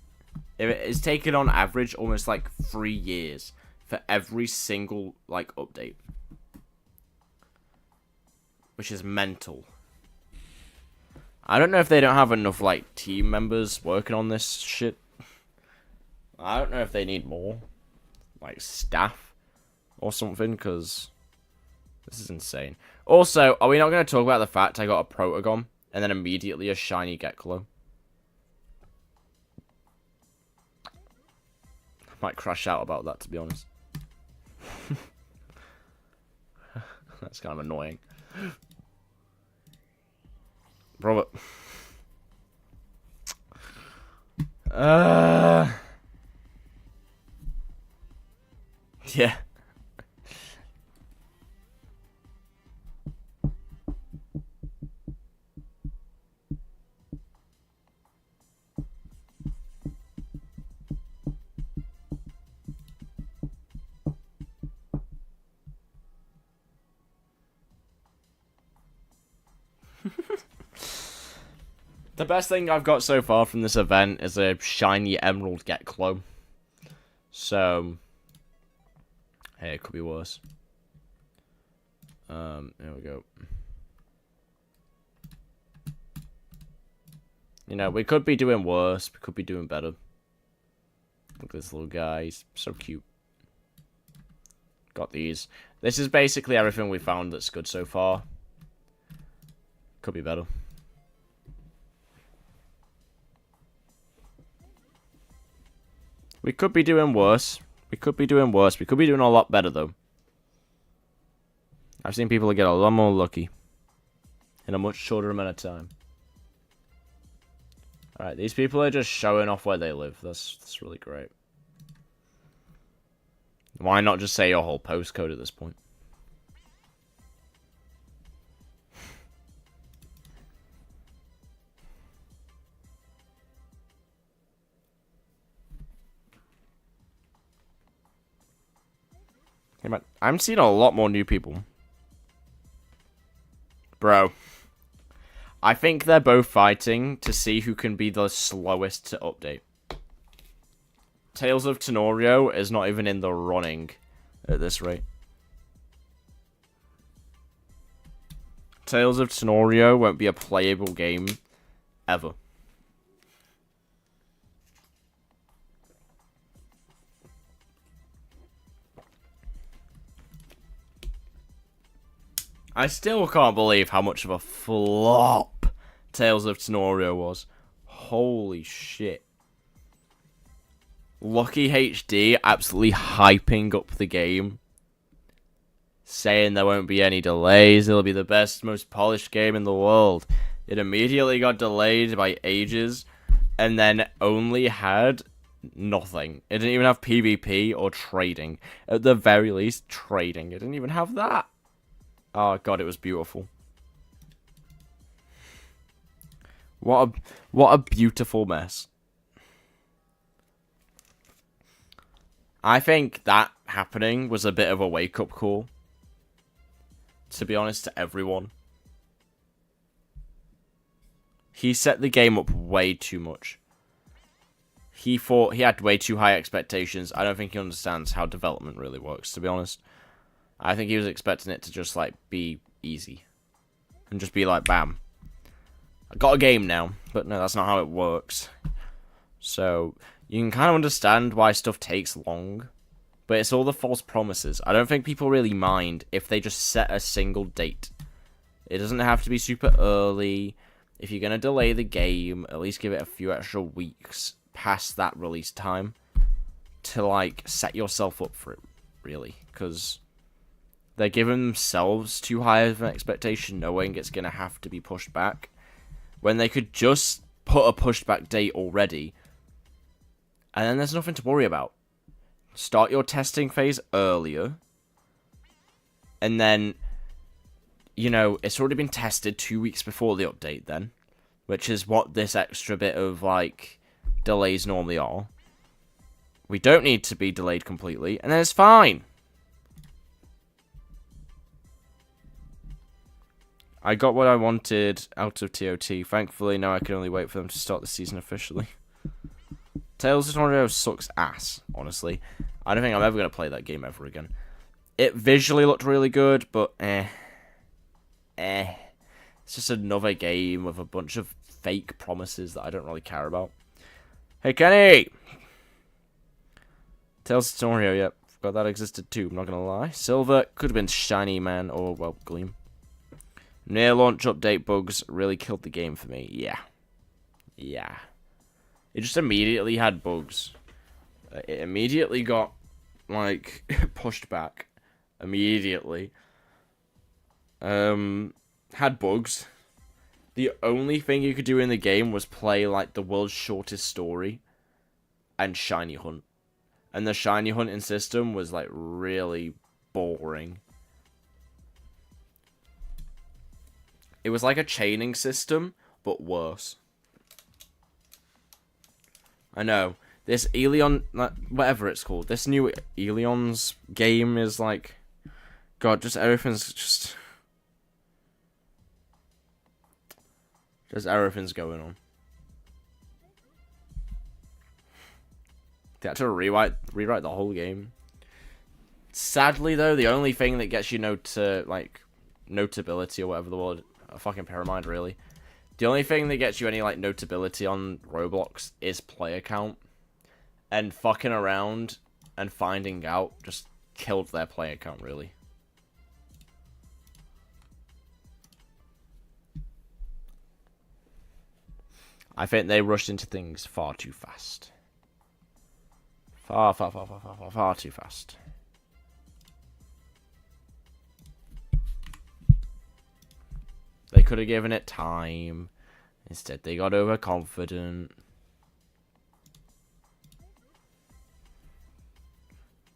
It's taken on average almost like 3 years for every single, like, update. Which is mental. I don't know if they don't have enough, like, team members working on this shit. I don't know if they need more, like, staff or something, because this is insane. Also, are we not going to talk about the fact I got a Protagon and then immediately a shiny Geklo? I might crash out about that, to be honest. That's kind of annoying. Robert. Yeah. The best thing I've got so far from this event is a shiny Emerald Geklo. So, hey, it could be worse. There we go. You know, we could be doing worse. We could be doing better. Look at this little guy. He's so cute. Got these. This is basically everything we found that's good so far. Could be better. We could be doing worse. We could be doing worse. We could be doing a lot better, though. I've seen people get a lot more lucky in a much shorter amount of time. Alright, these people are just showing off where they live. That's really great. Why not just say your whole postcode at this point? Hey man, I'm seeing a lot more new people. Bro. I think they're both fighting to see who can be the slowest to update. Tales of Tenorio is not even in the running at this rate. Tales of Tenorio won't be a playable game ever. I still can't believe how much of a flop Tales of Tenorio was. Holy shit. Lucky HD absolutely hyping up the game. Saying there won't be any delays. It'll be the best, most polished game in the world. It immediately got delayed by ages. And then only had nothing. It didn't even have PvP or trading. At the very least, trading. It didn't even have that. Oh god, it was beautiful. What a beautiful mess. I think that happening was a bit of a wake-up call. To be honest, to everyone. He set the game up way too much. He thought he had way too high expectations. I don't think he understands how development really works, to be honest. I think he was expecting it to just, like, be easy. And just be like, bam. I got a game now. But no, that's not how it works. So, you can kind of understand why stuff takes long. But it's all the false promises. I don't think people really mind if they just set a single date. It doesn't have to be super early. If you're going to delay the game, at least give it a few extra weeks past that release time to, like, set yourself up for it, really. Because they're giving themselves too high of an expectation knowing it's going to have to be pushed back, when they could just put a pushed back date already, and then there's nothing to worry about. Start your testing phase earlier, and then, you know, it's already been tested 2 weeks before the update then, which is what this extra bit of, like, delays normally are. We don't need to be delayed completely, and then it's fine. I got what I wanted out of TOT. Thankfully, now I can only wait for them to start the season officially. Tales of Tornado sucks ass, honestly. I don't think I'm ever going to play that game ever again. It visually looked really good, but It's just another game with a bunch of fake promises that I don't really care about. Hey, Kenny! Tales of Tornado, yep. Forgot that existed too, I'm not going to lie. Silver could have been Shiny Man or, well, Gleam. Near launch update bugs really killed the game for me. Yeah. It just immediately had bugs. It immediately got, like, pushed back. Immediately. Had bugs. The only thing you could do in the game was play, like, the world's shortest story and shiny hunt. And the shiny hunting system was, like, really boring. It was like a chaining system, but worse. I know. This Elion, whatever it's called, this new Elion's game is like... God, just everything's just... Just everything's going on. They had to rewrite the whole game. Sadly, though, the only thing that gets you notability or whatever the word... A fucking pyramid, really. The only thing that gets you any, like, notability on Roblox is player count. And fucking around and finding out just killed their player count, really. I think they rushed into things far too fast. Far too fast. They could have given it time. Instead, they got overconfident.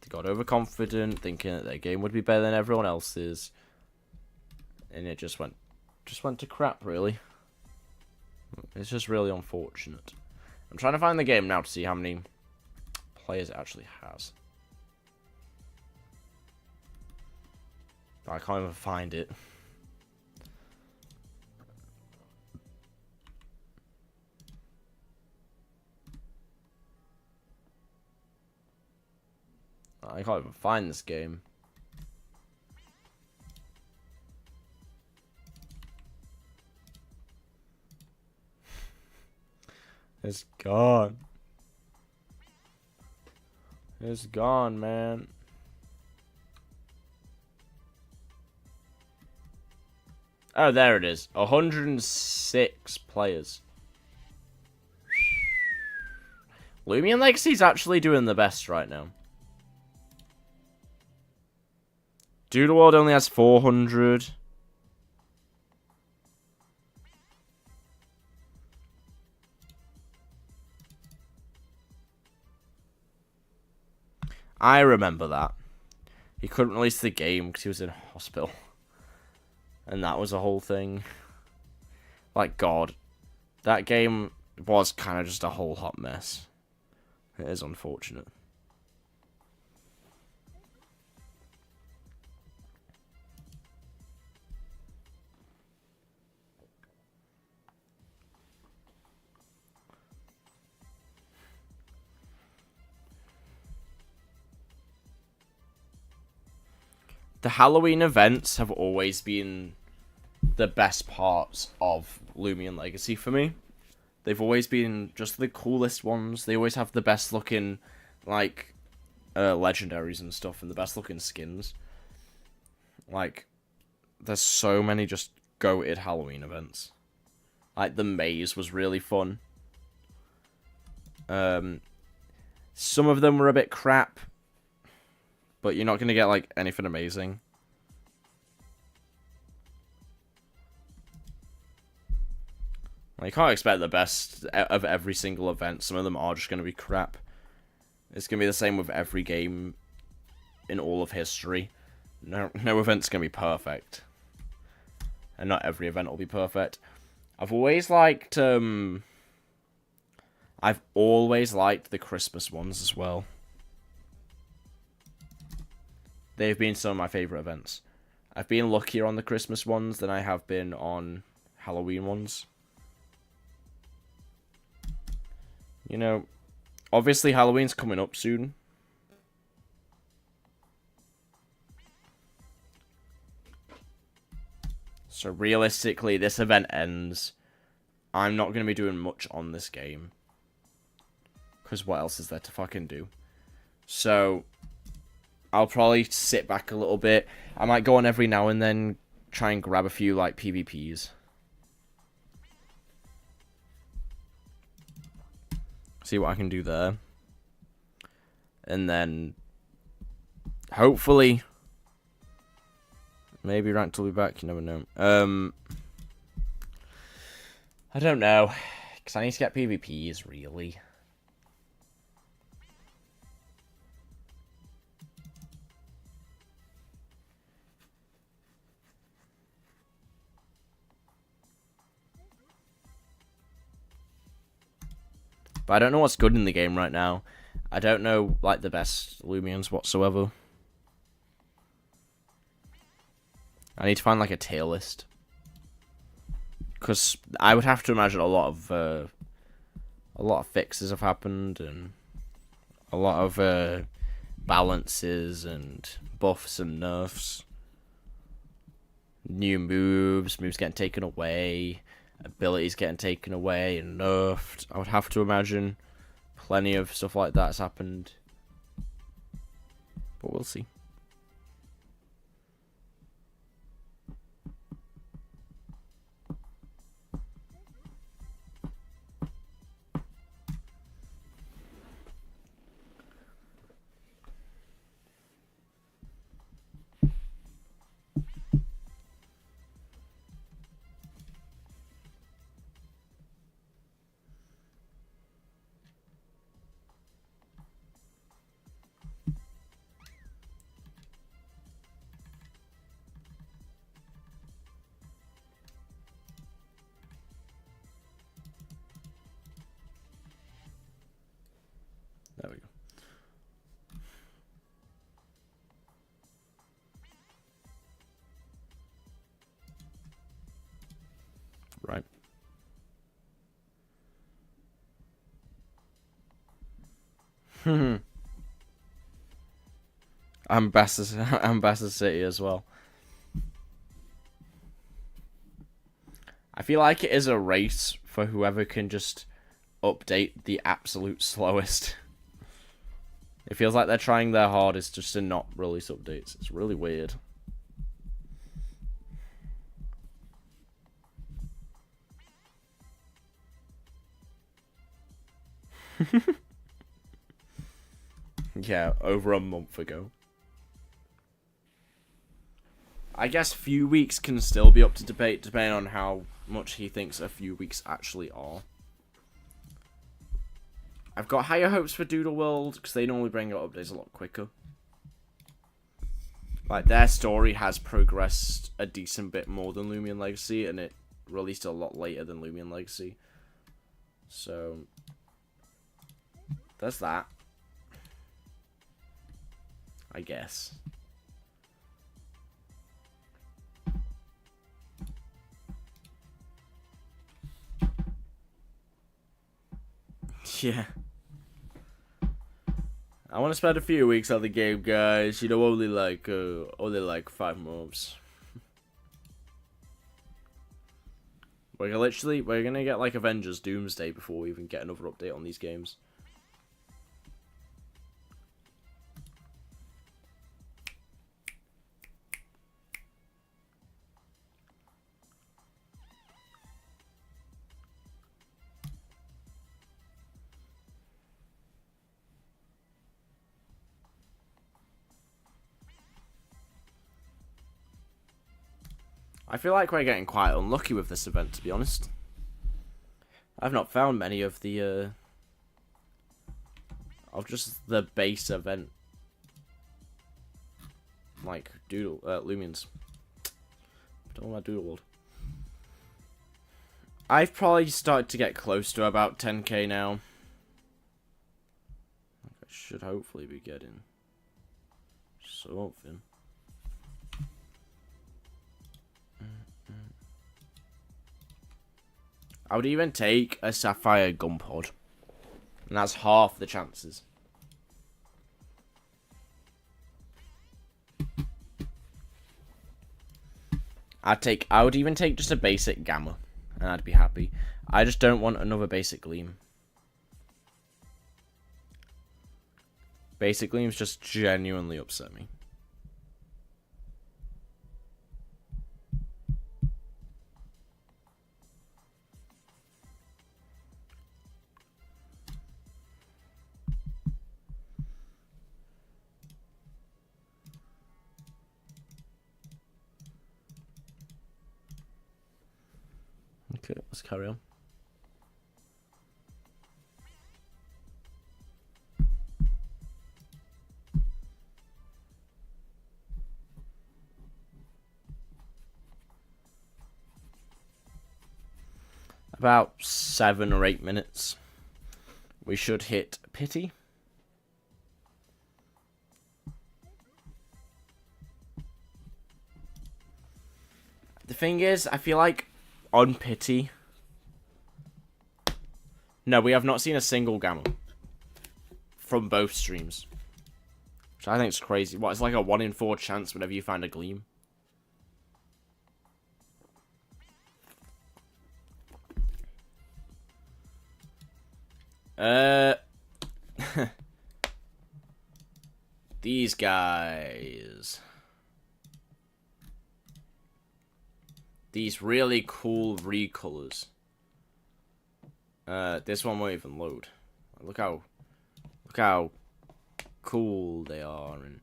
They got overconfident, thinking that their game would be better than everyone else's. And it just went to crap, really. It's just really unfortunate. I'm trying to find the game now to see how many players it actually has. But I can't even find it. I can't even find this game. It's gone. It's gone, man. Oh, there it is. 106 players. Loomian Legacy's actually doing the best right now. Doodle World only has 400. I remember that. He couldn't release the game because he was in hospital. And that was a whole thing. Like, God. that game was kind of just a whole hot mess. It is unfortunate. The Halloween events have always been the best parts of Loomian Legacy for me. They've always been just the coolest ones. They always have the best looking, like, legendaries and stuff, and the best looking skins. Like, there's so many just goated Halloween events. Like, the maze was really fun. Some of them were a bit crap, but you're not going to get, like, anything amazing. You can't expect the best of every single event. Some of them are just going to be crap. It's going to be the same with every game in all of history. No event's going to be perfect. And not every event will be perfect. I've always liked the Christmas ones as well. They've been some of my favourite events. I've been luckier on the Christmas ones than I have been on Halloween ones. You know, obviously Halloween's coming up soon. So realistically, this event ends. I'm not going to be doing much on this game. Because what else is there to fucking do? So, I'll probably sit back a little bit. I might go on every now and then, try and grab a few, like, PvPs. See what I can do there. And then, hopefully, maybe ranked will be back, you never know. I don't know, because I need to get PvPs, really. But I don't know what's good in the game right now. I don't know, like, the best Loomians whatsoever. I need to find, like, a tier list. Because I would have to imagine a lot of fixes have happened, and a lot of balances and buffs and nerfs. New moves getting taken away. Abilities getting taken away and nerfed. I would have to imagine plenty of stuff like that has happened. But we'll see. There we go. Right. Ambassador City as well. I feel like it is a race for whoever can just update the absolute slowest. It feels like they're trying their hardest just to not release updates. It's really weird. Yeah, over a month ago. I guess few weeks can still be up to debate, depending on how much he thinks a few weeks actually are. I've got higher hopes for Doodle World, because they normally bring out updates a lot quicker. Like, their story has progressed a decent bit more than Loomian Legacy, and it released a lot later than Loomian Legacy. So there's that. I guess. Yeah. I want to spend a few weeks on the game, guys. You know, only like 5 months. We're gonna get like Avengers Doomsday before we even get another update on these games. I feel like we're getting quite unlucky with this event, to be honest. I've not found many of the of just the base event, like Loomians. Don't want to Doodle World. I've probably started to get close to about 10k now. I should hopefully be getting something. I would even take a Sapphire Gun Pod. And that's half the chances. I would even take just a basic Gamma. And I'd be happy. I just don't want another basic Gleam. Basic Gleams just genuinely upset me. Okay, let's carry on. About 7 or 8 minutes. We should hit Pity. The thing is, I feel like on Pity... No, we have not seen a single Gamma. From both streams. Which I think is crazy. What, it's like a 1 in 4 chance whenever you find a Gleam. These guys. These really cool recolors. This one won't even load. Look how cool they are, and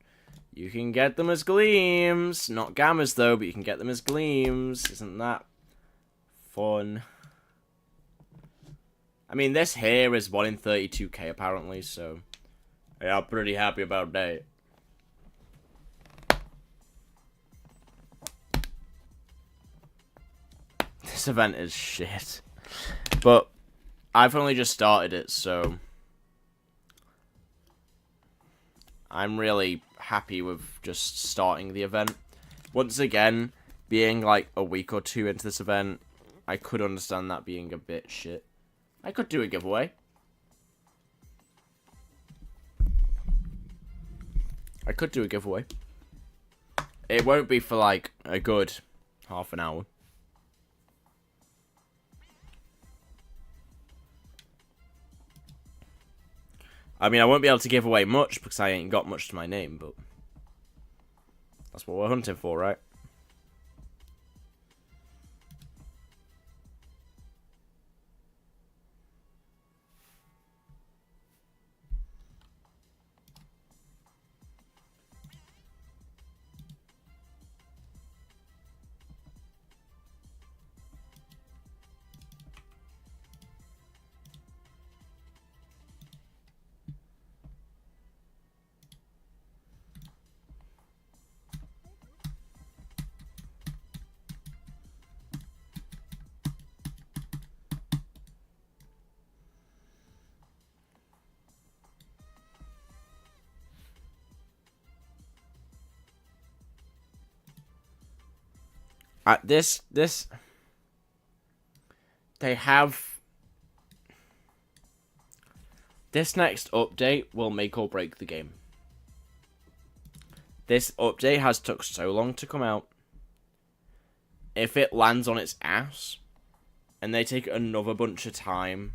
you can get them as Gleams. Not Gammas though, but you can get them as Gleams. Isn't that fun? I mean, this here is 1 in 32k apparently, so yeah, I'm pretty happy about that. This event is shit. But I've only just started it, so I'm really happy with just starting the event. Once again, being like a week or 2 into this event, I could understand that being a bit shit. I could do a giveaway. It won't be for like a good half an hour. I mean, I won't be able to give away much because I ain't got much to my name, but that's what we're hunting for, right? This they have. This next update will make or break the game. This update has took so long to come out. If it lands on its ass, and they take another bunch of time,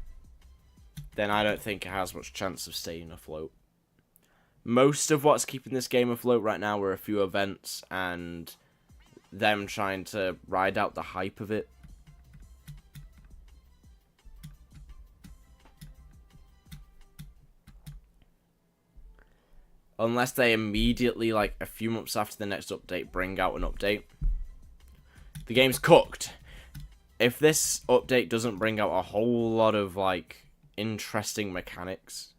then I don't think it has much chance of staying afloat. Most of what's keeping this game afloat right now are a few events and them trying to ride out the hype of it. Unless they immediately, like a few months after the next update, bring out an update. The game's cooked. If this update doesn't bring out a whole lot of, like, interesting mechanics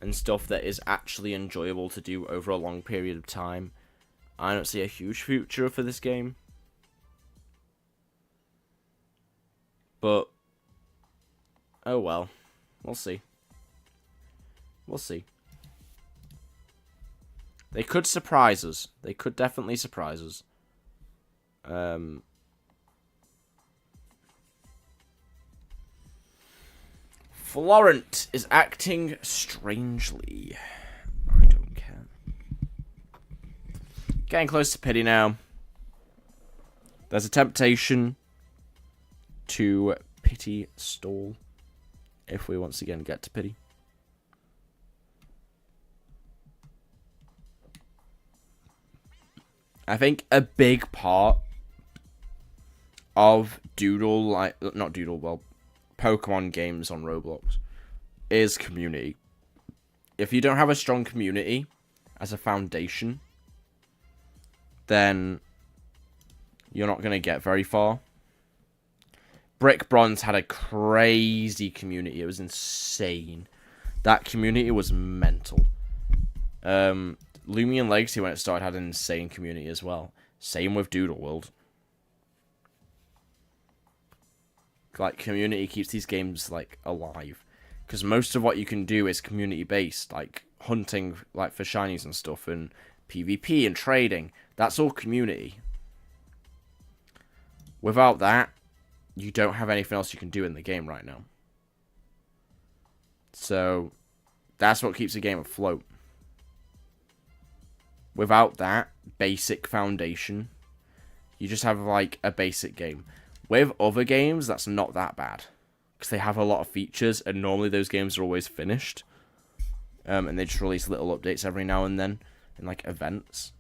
and stuff that is actually enjoyable to do over a long period of time, I don't see a huge future for this game. But, oh well. We'll see. We'll see. They could surprise us. They could definitely surprise us. Florent is acting strangely. I don't care. Getting close to pity now. There's a temptation to pity stall if we once again get to pity. I think a big part of Pokemon games on Roblox is community. If you don't have a strong community as a foundation, then you're not going to get very far. Brick Bronze had a crazy community. It was insane. That community was mental. Loomian Legacy, when it started, had an insane community as well. Same with Doodle World. Like, community keeps these games, like, alive. Because most of what you can do is community-based. Like, hunting, like, for shinies and stuff. And PvP and trading. That's all community. Without that, you don't have anything else you can do in the game right now. So, that's what keeps the game afloat. Without that basic foundation, you just have, like, a basic game. With other games, that's not that bad. Because they have a lot of features, and normally those games are always finished. And they just release little updates every now and then, in, like, events.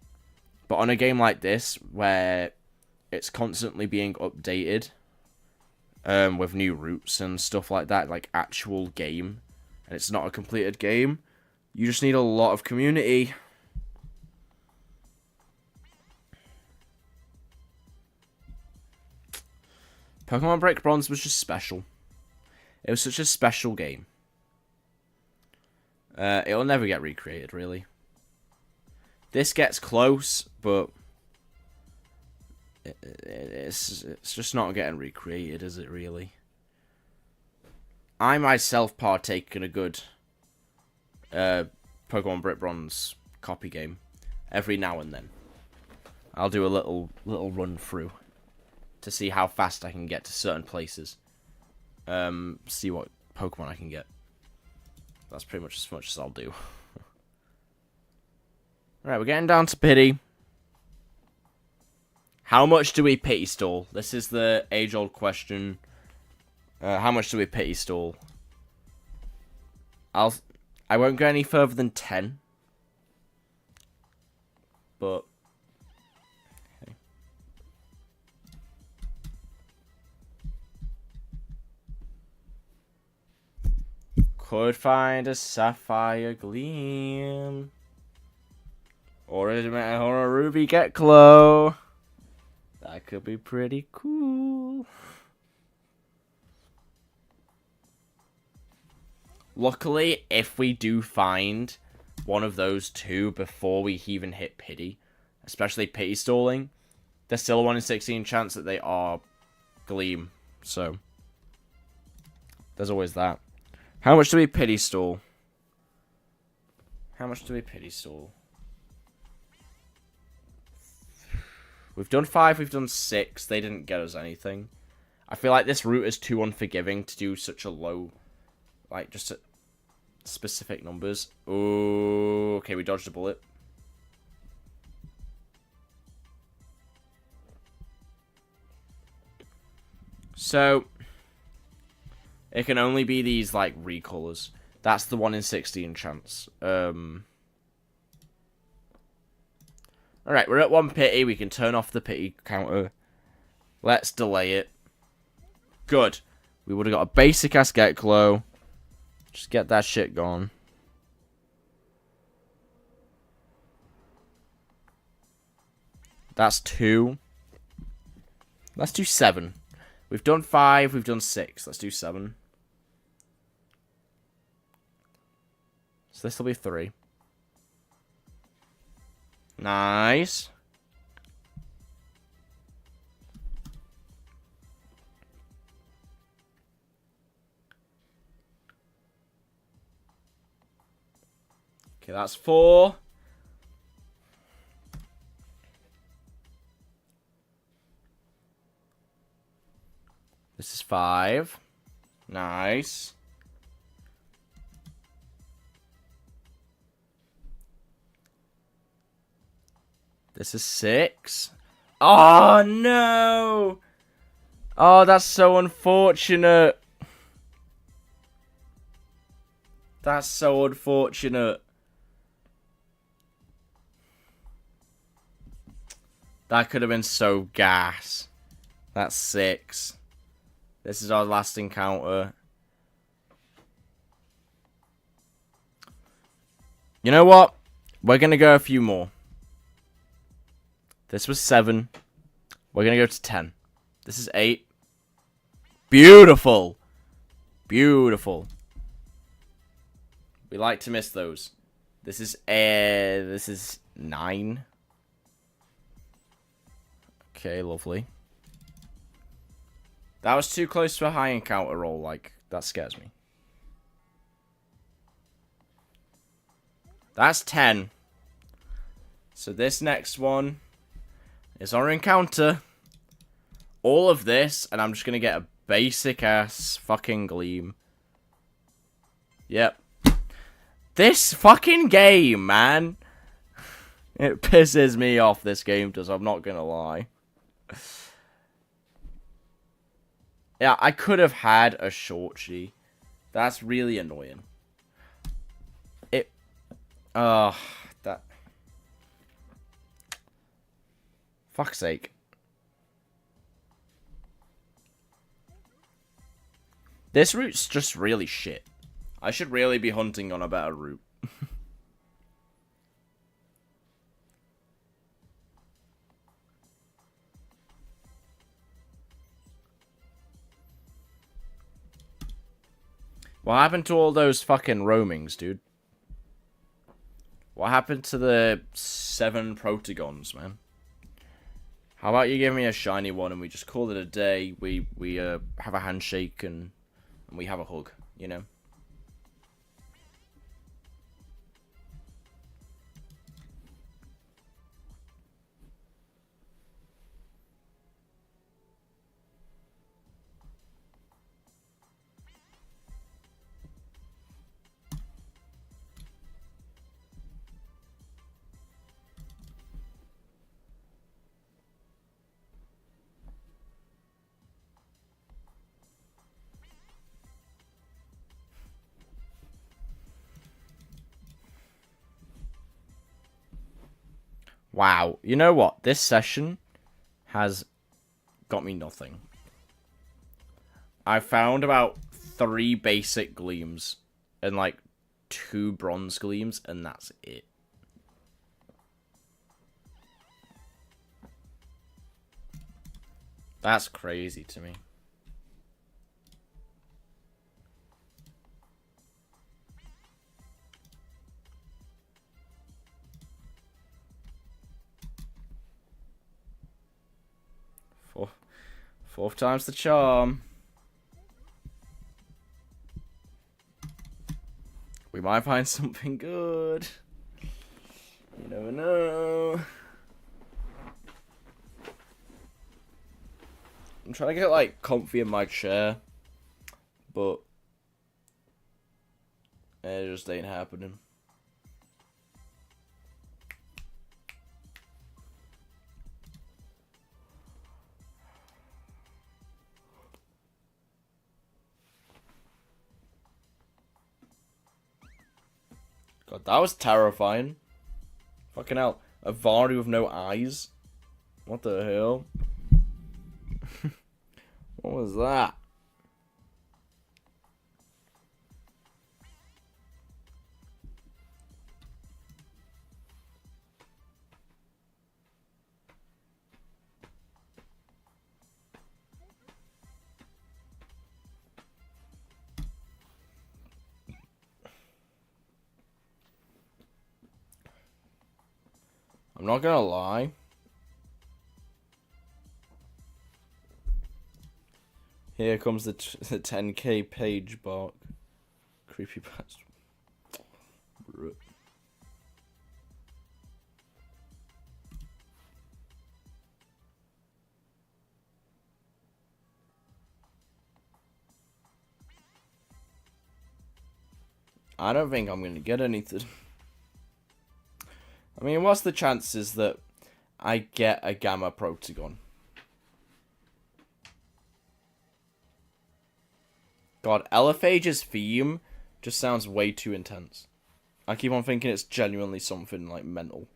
But on a game like this, where it's constantly being updated, with new routes and stuff like that, like actual game, and it's not a completed game, you just need a lot of community. Pokemon Break Bronze was just special. It was such a special game. It'll never get recreated, really. This gets close, but it's just not getting recreated, is it, really? I myself partake in a good Pokemon Brick Bronze copy game every now and then. I'll do a little run through to see how fast I can get to certain places. See what Pokemon I can get. That's pretty much as I'll do. Alright, we're getting down to pity. How much do we pity stall? This is the age-old question. How much do we pity stall? I won't go any further than 10. But okay. Could find a Sapphire Gleam. Or a Ruby Get Glow. That could be pretty cool. Luckily, if we do find one of those two before we even hit pity, especially pity stalling, there's still a 1 in 16 chance that they are Gleam. So, there's always that. How much do we pity stall? How much do we pity stall? We've done 5, we've done 6. They didn't get us anything. I feel like this route is too unforgiving to do such a low, like, just specific numbers. Oh, okay, we dodged a bullet. So, it can only be these, like, recolors. That's the 1 in 16 chance. Alright, we're at 1 pity. We can turn off the pity counter. Let's delay it. Good. We would have got a basic-ass get glow. Just get that shit gone. That's 2. Let's do 7. We've done 5, we've done 6. Let's do 7. So this will be 3. Nice. Okay, that's 4. This is 5. Nice. This is 6. Oh, no. Oh, that's so unfortunate. That's so unfortunate. That could have been so gas. That's 6. This is our last encounter. You know what? We're going to go a few more. This was 7. We're going to go to 10. This is 8. Beautiful. Beautiful. We like to miss those. This is 9. Okay, lovely. That was too close to a high encounter roll, like, that scares me. That's 10. So this next one is our encounter. All of this, and I'm just gonna get a basic-ass fucking gleam. Yep. This fucking game, man. It pisses me off, this game does, I'm not gonna lie. Yeah, I could have had a shortchi. That's really annoying. That. Fuck's sake. This route's just really shit. I should really be hunting on a better route. What happened to all those fucking roamings, dude? What happened to the 7 protagons, man? How about you give me a shiny one and we just call it a day? We have a handshake and we have a hug, you know? Wow, you know what? This session has got me nothing. I found about 3 basic gleams and like 2 bronze gleams, and that's it. That's crazy to me. Fourth time's the charm. We might find something good. You never know. I'm trying to get, like, comfy in my chair. But it just ain't happening. God, that was terrifying. Fucking hell. A Vardy with no eyes? What the hell? What was that? I'm not gonna lie. Here comes the 10k page bark. Creepy bastard. I don't think I'm gonna get anything. I mean, what's the chances that I get a Gamma Protagon? God, Eliphage's theme just sounds way too intense. I keep on thinking it's genuinely something, like, mental.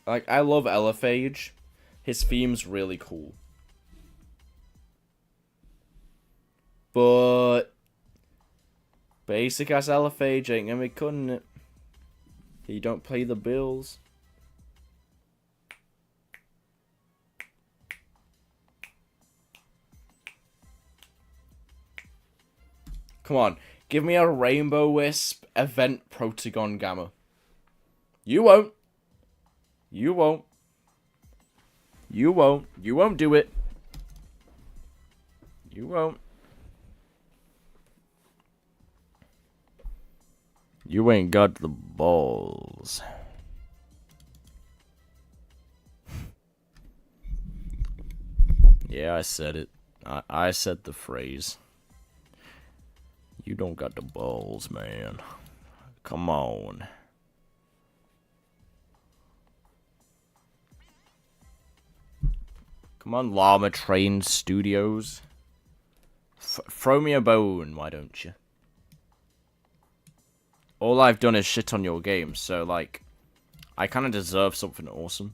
Like, I love Eliphage. His theme's really cool. But basic ass Eliphage ain't gonna be cutting it. He don't pay the bills. Come on, give me a Rainbow Wisp event Protagon Gamma. You won't. You won't. You won't. You won't do it. You won't. You ain't got the balls. Yeah, I said it. I said the phrase. You don't got the balls, man. Come on. Come on, Llama Train Studios. Throw me a bone, why don't you? All I've done is shit on your game, so, like, I kind of deserve something awesome.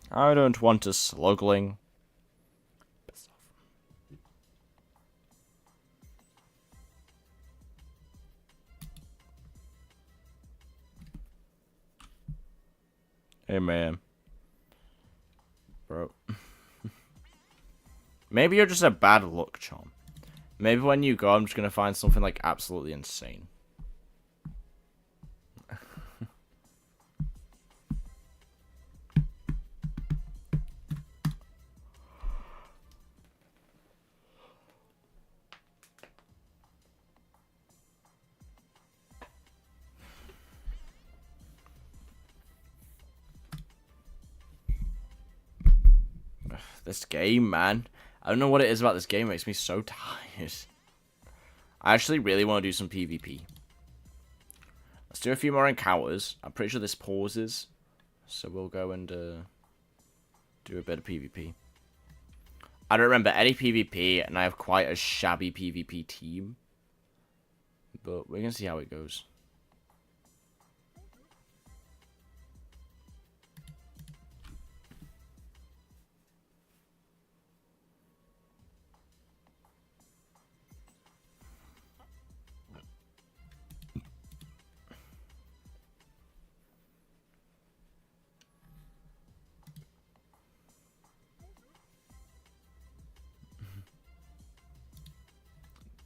I don't want a Slugling. Hey, man. Bro. Maybe you're just a bad luck charm. Maybe when you go, I'm just gonna find something, like, absolutely insane. This game, man. I don't know what it is about this game. It makes me so tired. I actually really want to do some PvP. Let's do a few more encounters. I'm pretty sure this pauses. So we'll go and do a bit of PvP. I don't remember any PvP, and I have quite a shabby PvP team. But we're going to see how it goes.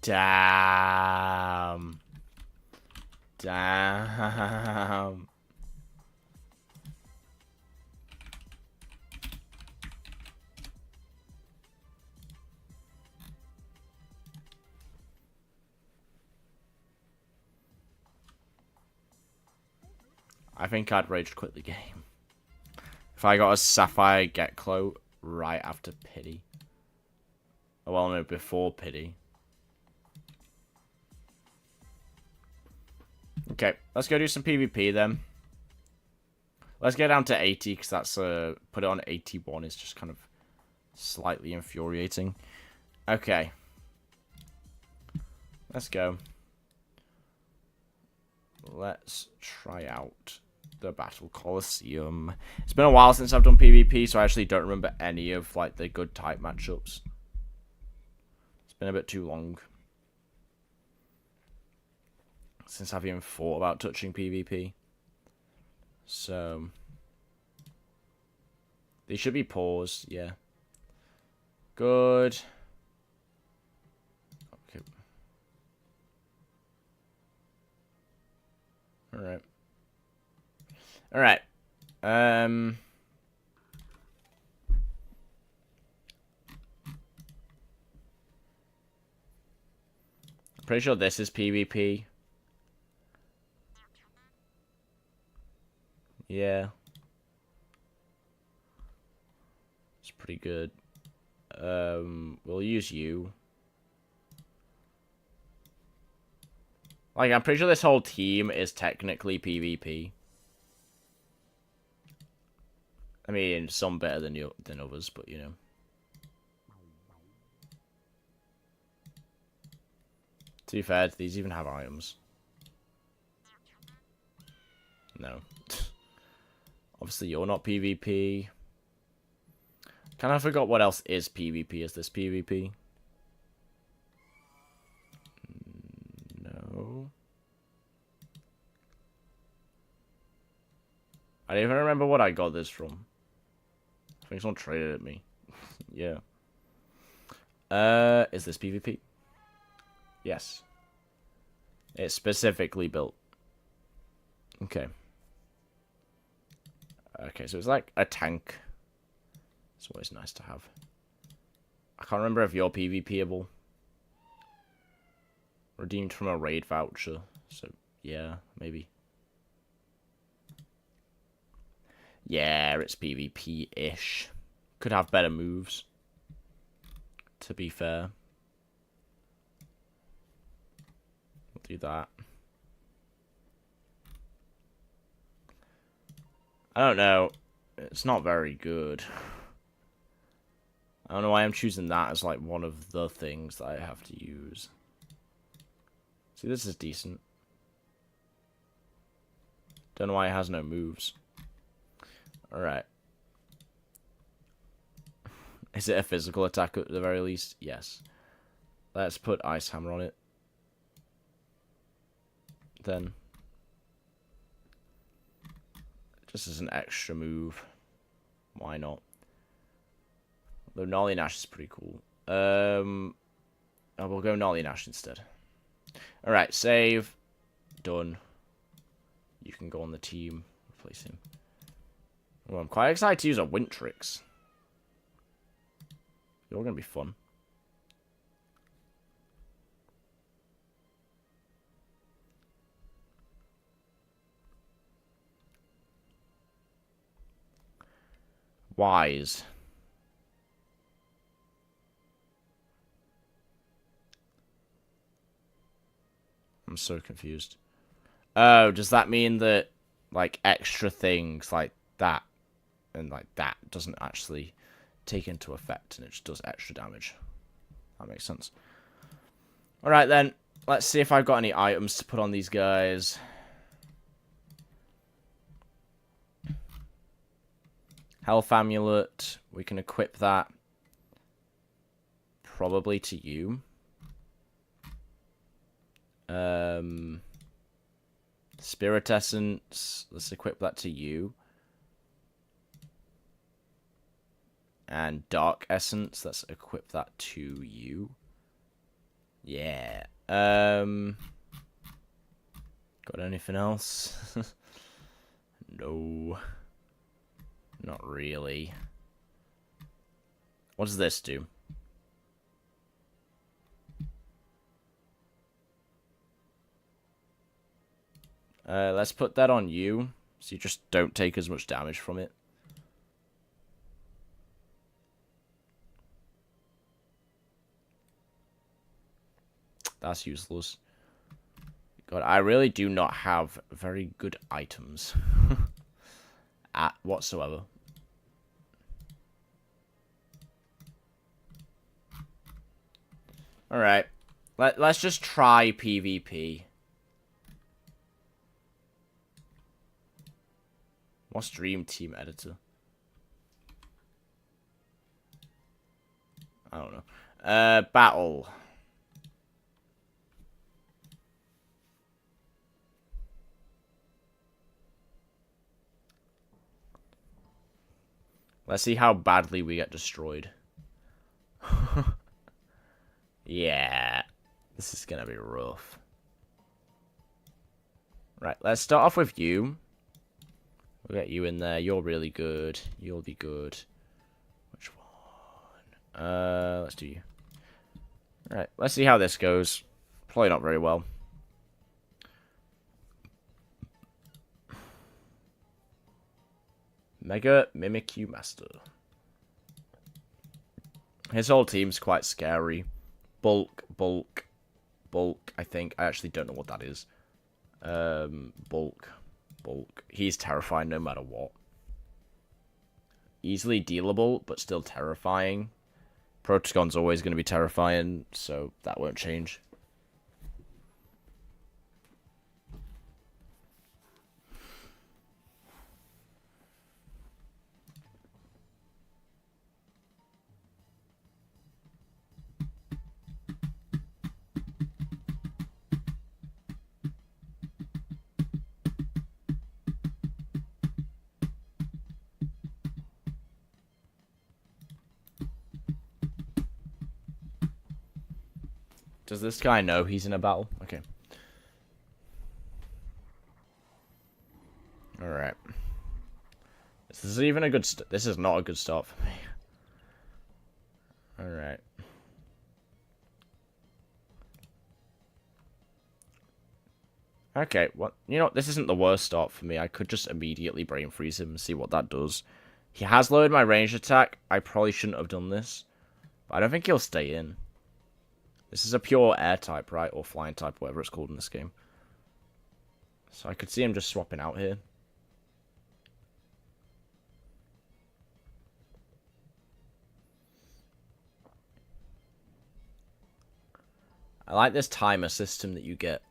Damn. Damn. I think I'd rage quit the game. If I got a Sapphire Get Clo right after Pity. Oh, well, no, before Pity. Okay, let's go do some PvP then. Let's get down to 80, because that's, put it on 81 is just kind of slightly infuriating. Okay. Let's go. Let's try out the Battle Coliseum. It's been a while since I've done PvP, so I actually don't remember any of, like, the good type matchups. It's been a bit too long since I've even thought about touching PvP. So they should be paused, yeah. Good. Okay. Alright. Alright. Pretty sure this is PvP. Yeah. It's pretty good. We'll use you. Like, I'm pretty sure this whole team is technically PvP. I mean, some better than others, but you know. To be fair, do these even have items? No. Obviously, you're not PvP. Kind of forgot what else is PvP. Is this PvP? No. I don't even remember what I got this from. I think someone traded it me. Yeah. Is this PvP? Yes. It's specifically built. Okay. Okay, so it's like a tank. It's always nice to have. I can't remember if you're PvPable. Redeemed from a raid voucher. So, yeah, maybe. Yeah, it's PvP-ish. Could have better moves. To be fair. We'll do that. I don't know. It's not very good. I don't know why I'm choosing that as like one of the things that I have to use. See, this is decent. Don't know why it has no moves. Alright. Is it a physical attack at the very least? Yes. Let's put Ice Hammer on it. Then. Just as an extra move. Why not? Though Gnarly Nash is pretty cool. Oh, we'll go Gnarly Nash instead. Alright, save. Done. You can go on the team. Replace him. Well, I'm quite excited to use a Wintrix. You're going to be fun. Wise. I'm so confused. Oh, does that mean that, like, extra things like that and like that doesn't actually take into effect and it just does extra damage? That makes sense. Alright then, let's see if I've got any items to put on these guys. Health amulet, we can equip that probably to you. Spirit essence, let's equip that to you. And dark essence, let's equip that to you. Yeah. Got anything else? No. Not really. What does this do? Let's put that on you, so you just don't take as much damage from it. That's useless. God, I really do not have very good items. At whatsoever. Alright. Let's just try PvP. What's Dream Team Editor? I don't know. Battle. Let's see how badly we get destroyed. Yeah. This is gonna be rough. Right, let's start off with you. We'll get you in there. You're really good. You'll be good. Which one? Let's do you. Alright, let's see how this goes. Probably not very well. Mega Mimikyu Master. His whole team's quite scary. Bulk, I think. I actually don't know what that is. Bulk. He's terrifying no matter what. Easily dealable, but still terrifying. Protogon's always going to be terrifying, so that won't change. Does this guy know he's in a battle? Okay. Alright. This is even a good this is not a good start for me. Alright. Okay, well, you know, this isn't the worst start for me. I could just immediately brain freeze him and see what that does. He has lowered my range attack. I probably shouldn't have done this. But I don't think he'll stay in. This is a pure air type, right? Or flying type, whatever it's called in this game. So I could see him just swapping out here. I like this timer system that you get.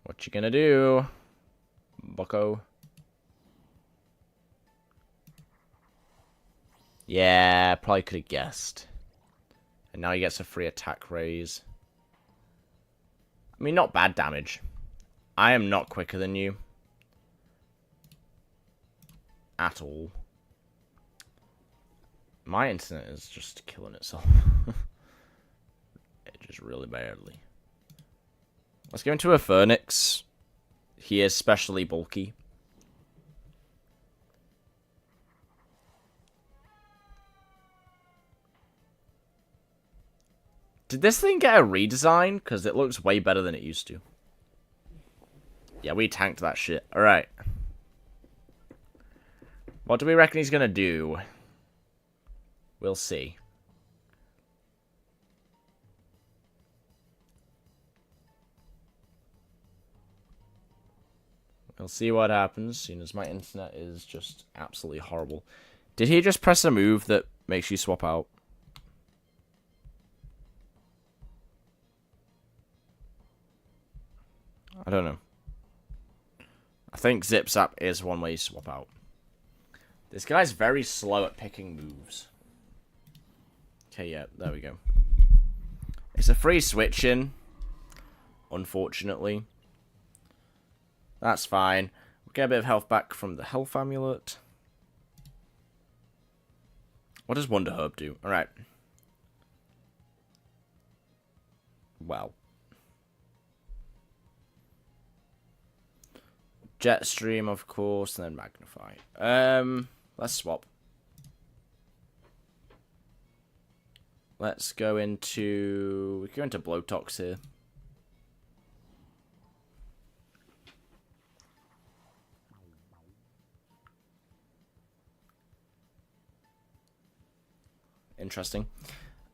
What you gonna do, bucko? Yeah, probably could have guessed. And now he gets a free attack raise. I mean, not bad damage. I am not quicker than you. At all. My internet is just killing itself. It just really badly. Let's go into a Phoenix. He is specially bulky. Did this thing get a redesign? Because it looks way better than it used to. Yeah, we tanked that shit. Alright. What do we reckon he's going to do? We'll see. We'll see what happens, seeing as my internet is just absolutely horrible. Did he just press a move that makes you swap out? I don't know. I think Zip Zap is one way you swap out. This guy's very slow at picking moves. Okay, yeah, there we go. It's a free switch in, unfortunately. That's fine. We'll get a bit of health back from the health amulet. What does Wonder Herb do? Alright. Well. Jet Stream, of course, and then Magnify. Let's swap. Let's go into... We can go into Blowtox here. Interesting.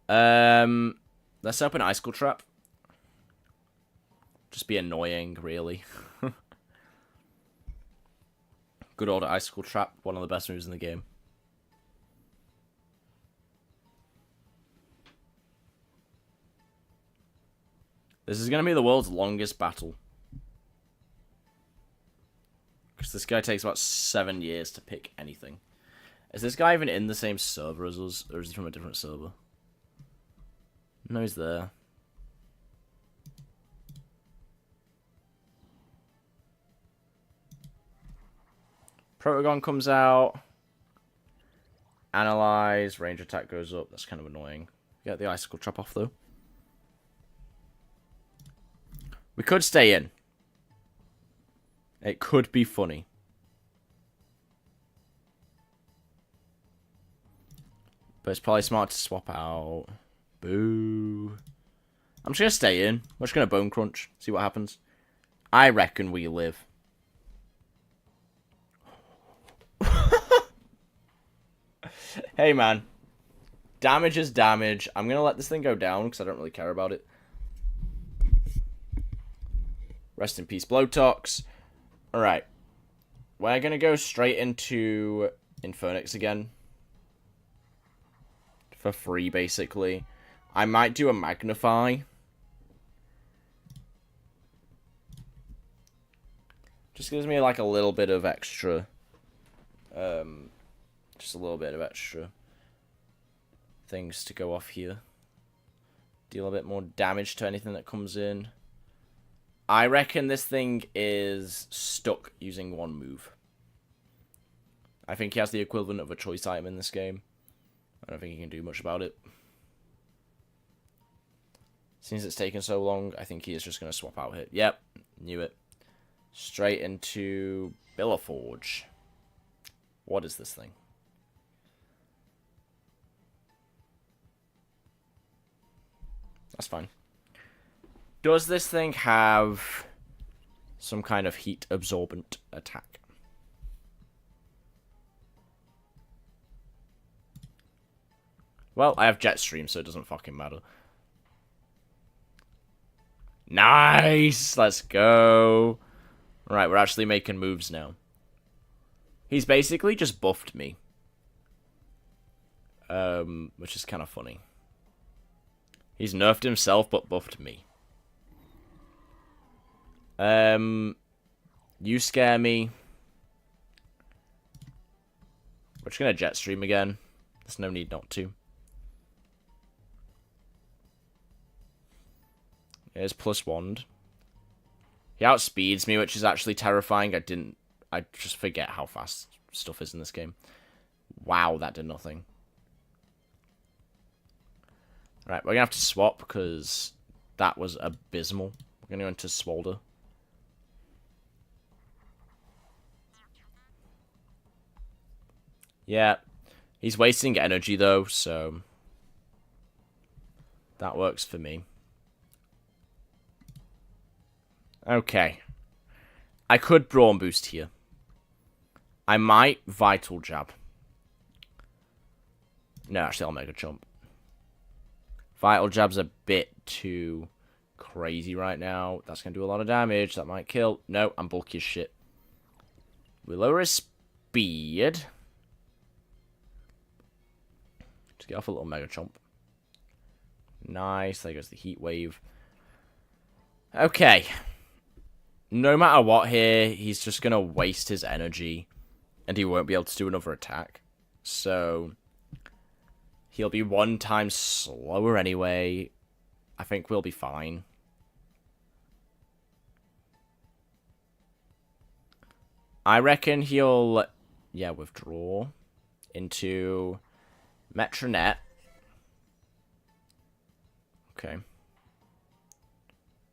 Let's open Icicle Trap. Just be annoying, really. Good old Icicle Trap, one of the best moves in the game. This is going to be the world's longest battle. Because this guy takes about 7 years to pick anything. Is this guy even in the same server as us? Or is he from a different server? No, he's there. Protagon comes out. Analyze. Range attack goes up. That's kind of annoying. Get the Icicle Trap off, though. We could stay in. It could be funny. But it's probably smart to swap out. Boo. I'm just going to stay in. We're just going to Bone Crunch. See what happens. I reckon we live. Hey, man. Damage is damage. I'm going to let this thing go down because I don't really care about it. Rest in peace, Blowtox. Alright. We're going to go straight into Infernix again. For free, basically. I might do a Magnify. Just gives me like a little bit of extra. Just a little bit of extra things to go off here. Deal a bit more damage to anything that comes in. I reckon this thing is stuck using one move. I think he has the equivalent of a choice item in this game. I don't think he can do much about it. Since it's taken so long, I think he is just going to swap out here. Yep, knew it. Straight into Billaforge. What is this thing? That's fine. Does this thing have some kind of heat absorbent attack? Well, I have Jetstream, so it doesn't fucking matter. Nice! Let's go. Right, we're actually making moves now. He's basically just buffed me. Which is kind of funny. He's nerfed himself, but buffed me. You scare me. We're just gonna Jetstream again. There's no need not to. Here's plus wand. He outspeeds me, which is actually terrifying. I just forget how fast stuff is in this game. Wow, that did nothing. Right, we're gonna have to swap because that was abysmal. We're gonna go into Swolder. Yeah, he's wasting energy though, so that works for me. Okay. I could Brawn Boost here. I might Vital Jab. No, actually, I'll Mega Chomp. Vital Jab's a bit too crazy right now. That's going to do a lot of damage. That might kill. No, I'm bulky as shit. We lower his speed. Just get off a little Mega Chomp. Nice. There goes the Heat Wave. Okay. No matter what here, he's just going to waste his energy. And he won't be able to do another attack. So he'll be 1 time slower anyway. I think we'll be fine. I reckon he'll, withdraw into Metronet. Okay.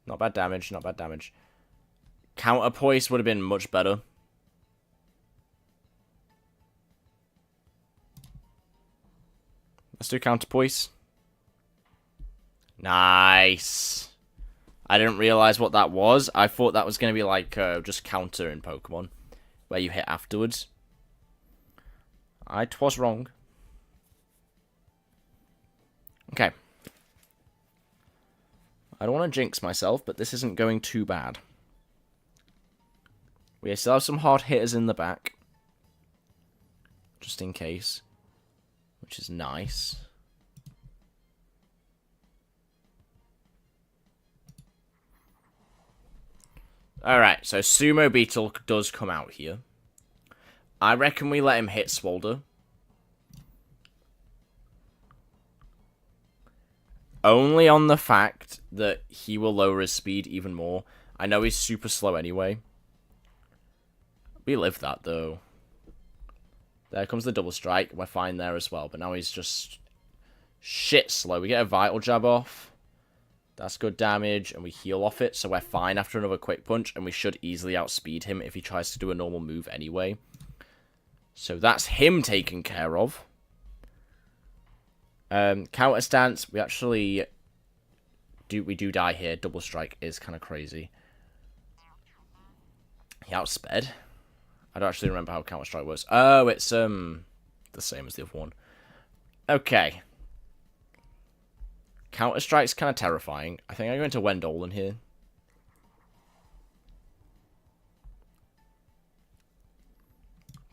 Not bad damage, not bad damage. Counterpoise would have been much better. Let's do counterpoise. Nice. I didn't realize what that was. I thought that was going to be like just counter in Pokemon, where you hit afterwards. I was wrong. Okay. I don't want to jinx myself, but this isn't going too bad. We still have some hard hitters in the back. Just in case. Which is nice. Alright, so Sumo Beetle does come out here. I reckon we let him hit Swolder. Only on the fact that he will lower his speed even more. I know he's super slow anyway. We live that, though. There comes the double strike. We're fine there as well. But now he's just shit slow. We get a Vital Jab off. That's good damage. And we heal off it. So we're fine after another Quick Punch. And we should easily outspeed him if he tries to do a normal move anyway. So that's him taken care of. Counter stance. We actually do die here. Double strike is kind of crazy. He outsped. I don't actually remember how Counter-Strike works. Oh, it's, the same as the other one. Okay. Counter-Strike's kind of terrifying. I think I go into Wendolan here.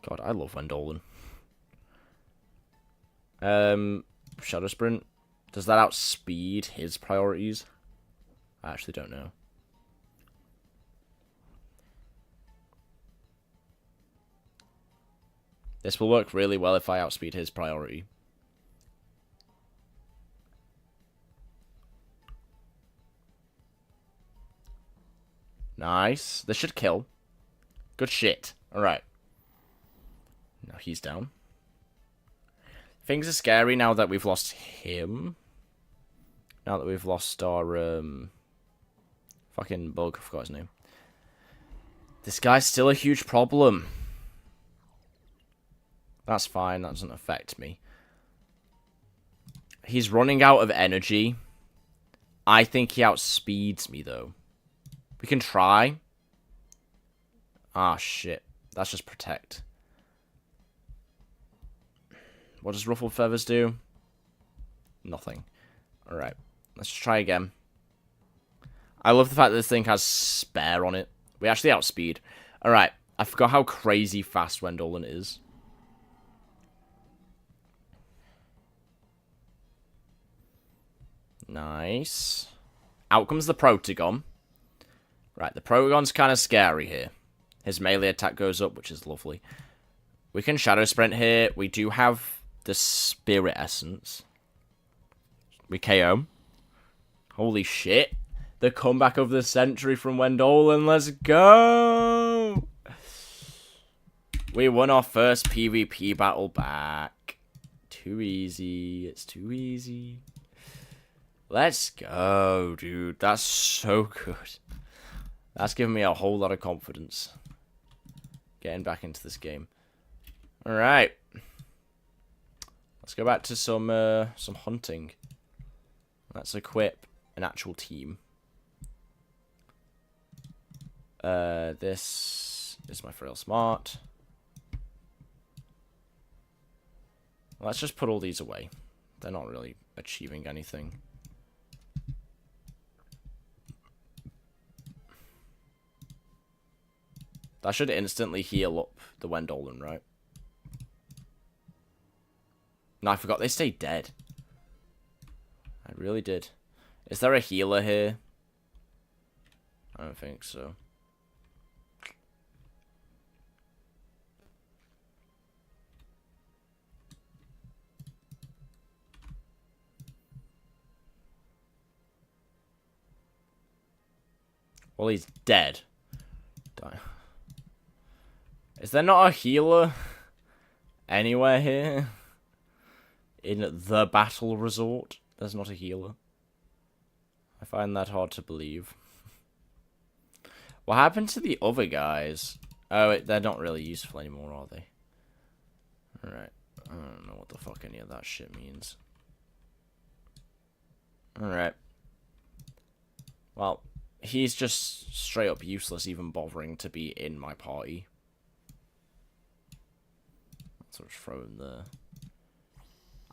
God, I love Wendolan. Shadow Sprint. Does that outspeed his priorities? I actually don't know. This will work really well if I outspeed his priority. Nice. This should kill. Good shit. Alright. Now he's down. Things are scary now that we've lost him. Now that we've lost our, fucking bug. I forgot his name. This guy's still a huge problem. That's fine, that doesn't affect me. He's running out of energy. I think he outspeeds me, though. We can try. Ah, shit. That's just protect. What does Ruffled Feathers do? Nothing. Alright, let's just try again. I love the fact that this thing has spare on it. We actually outspeed. Alright, I forgot how crazy fast Wendolan is. Nice. Out comes the Protagon. Right, the Protagon's kind of scary here. His melee attack goes up, which is lovely. We can Shadow Sprint here. We do have the Spirit Essence. We KO. Holy shit. The comeback of the century from Wendolan. Let's go! We won our first PvP battle back. Too easy. It's too easy. Let's go, dude. That's so good. That's given me a whole lot of confidence. Getting back into this game. Alright. Let's go back to some hunting. Let's equip an actual team. This is my Frail Smart. Let's just put all these away. They're not really achieving anything. That should instantly heal up the Wendolen, right? No, I forgot they stay dead. I really did. Is there a healer here? I don't think so. Well, he's dead. Is there not a healer anywhere here? In the battle resort, there's not a healer. I find that hard to believe. What happened to the other guys? Oh, they're not really useful anymore, are they? Alright. I don't know what the fuck any of that shit means. Alright. Well, he's just straight up useless even bothering to be in my party. So just throw him there.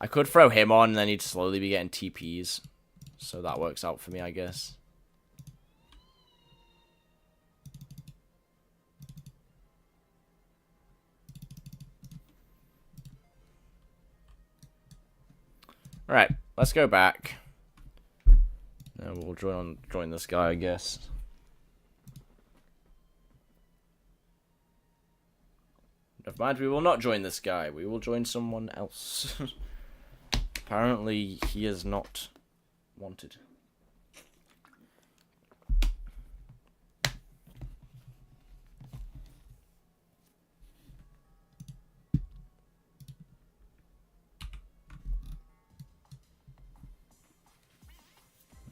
I could throw him on and then he'd slowly be getting TPs. So that works out for me, I guess. Alright, let's go back. And we'll join this guy, I guess. Never mind, we will not join this guy. We will join someone else. Apparently, he is not wanted.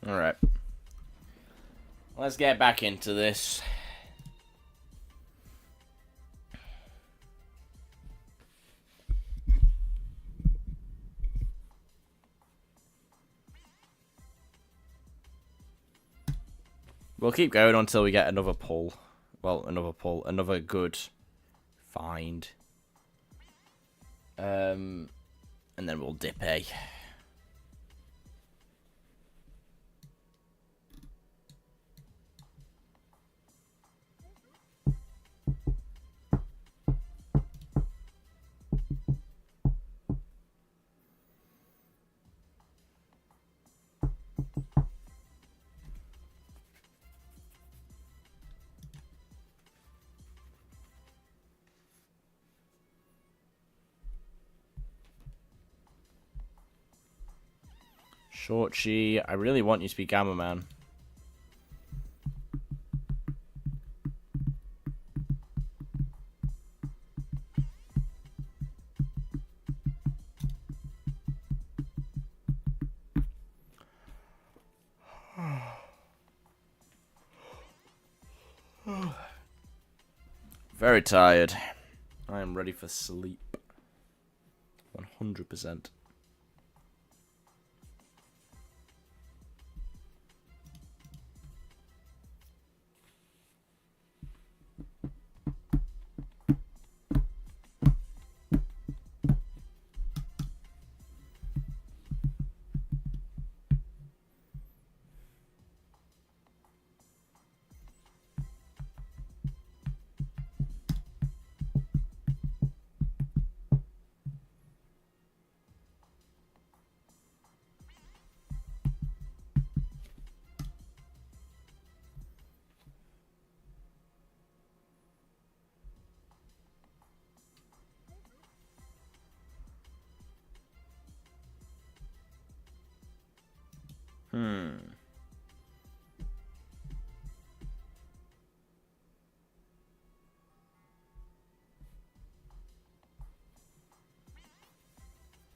Alright. Let's get back into this. We'll keep going until we get another pull. Well, another good find. And then we'll dip, eh? Shortchi, I really want you to be Gamma Man. Very tired. I am ready for sleep. 100%.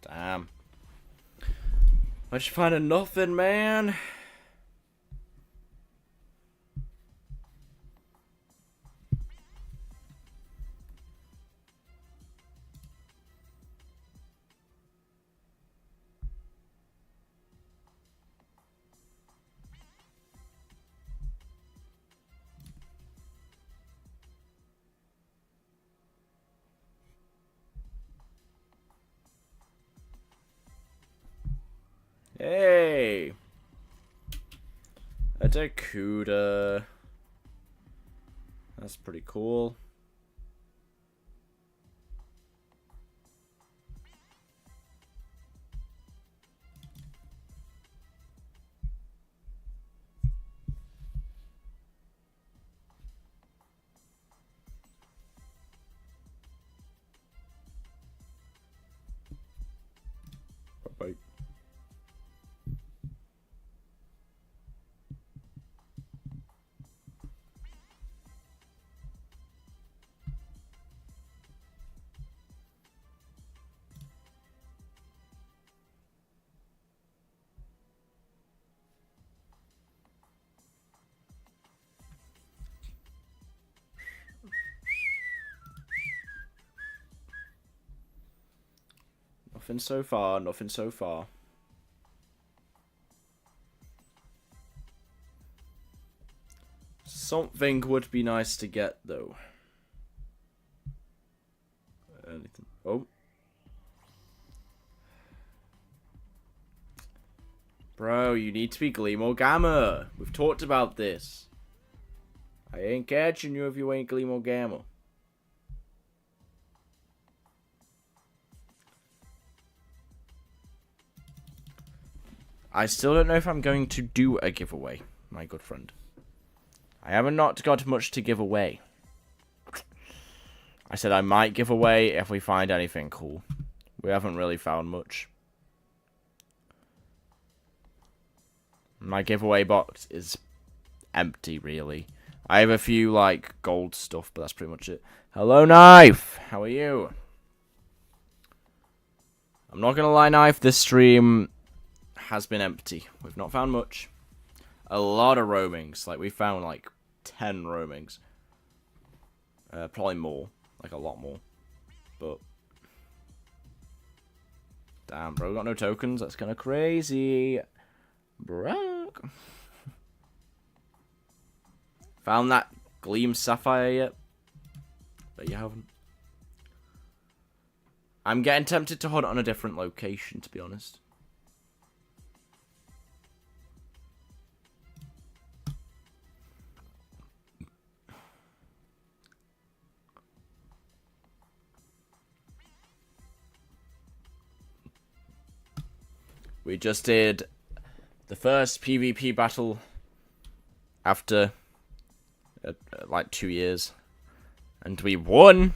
Damn. Where'd you find nothing, man? Hey! A Dakuda. That's pretty cool. Nothing so far. Nothing so far. Something would be nice to get, though. Anything? Oh. Bro, you need to be Gleam or Gamma. We've talked about this. I ain't catching you if you ain't Gleam or Gamma. I still don't know if I'm going to do a giveaway, my good friend. I haven't not got much to give away. I said I might give away if we find anything cool. We haven't really found much. My giveaway box is empty, really. I have a few, like, gold stuff, but that's pretty much it. Hello, Knife! How are you? I'm not gonna lie, Knife, this stream has been empty. We've not found much. A lot of roamings. Like, we found, like, 10 roamings. Probably more. Like, a lot more. But... damn, bro, got no tokens? That's kind of crazy. Bro. Found that Gleam Sapphire yet? But you haven't. I'm getting tempted to hunt on a different location, to be honest. We just did the first PvP battle after like 2 years, and we won.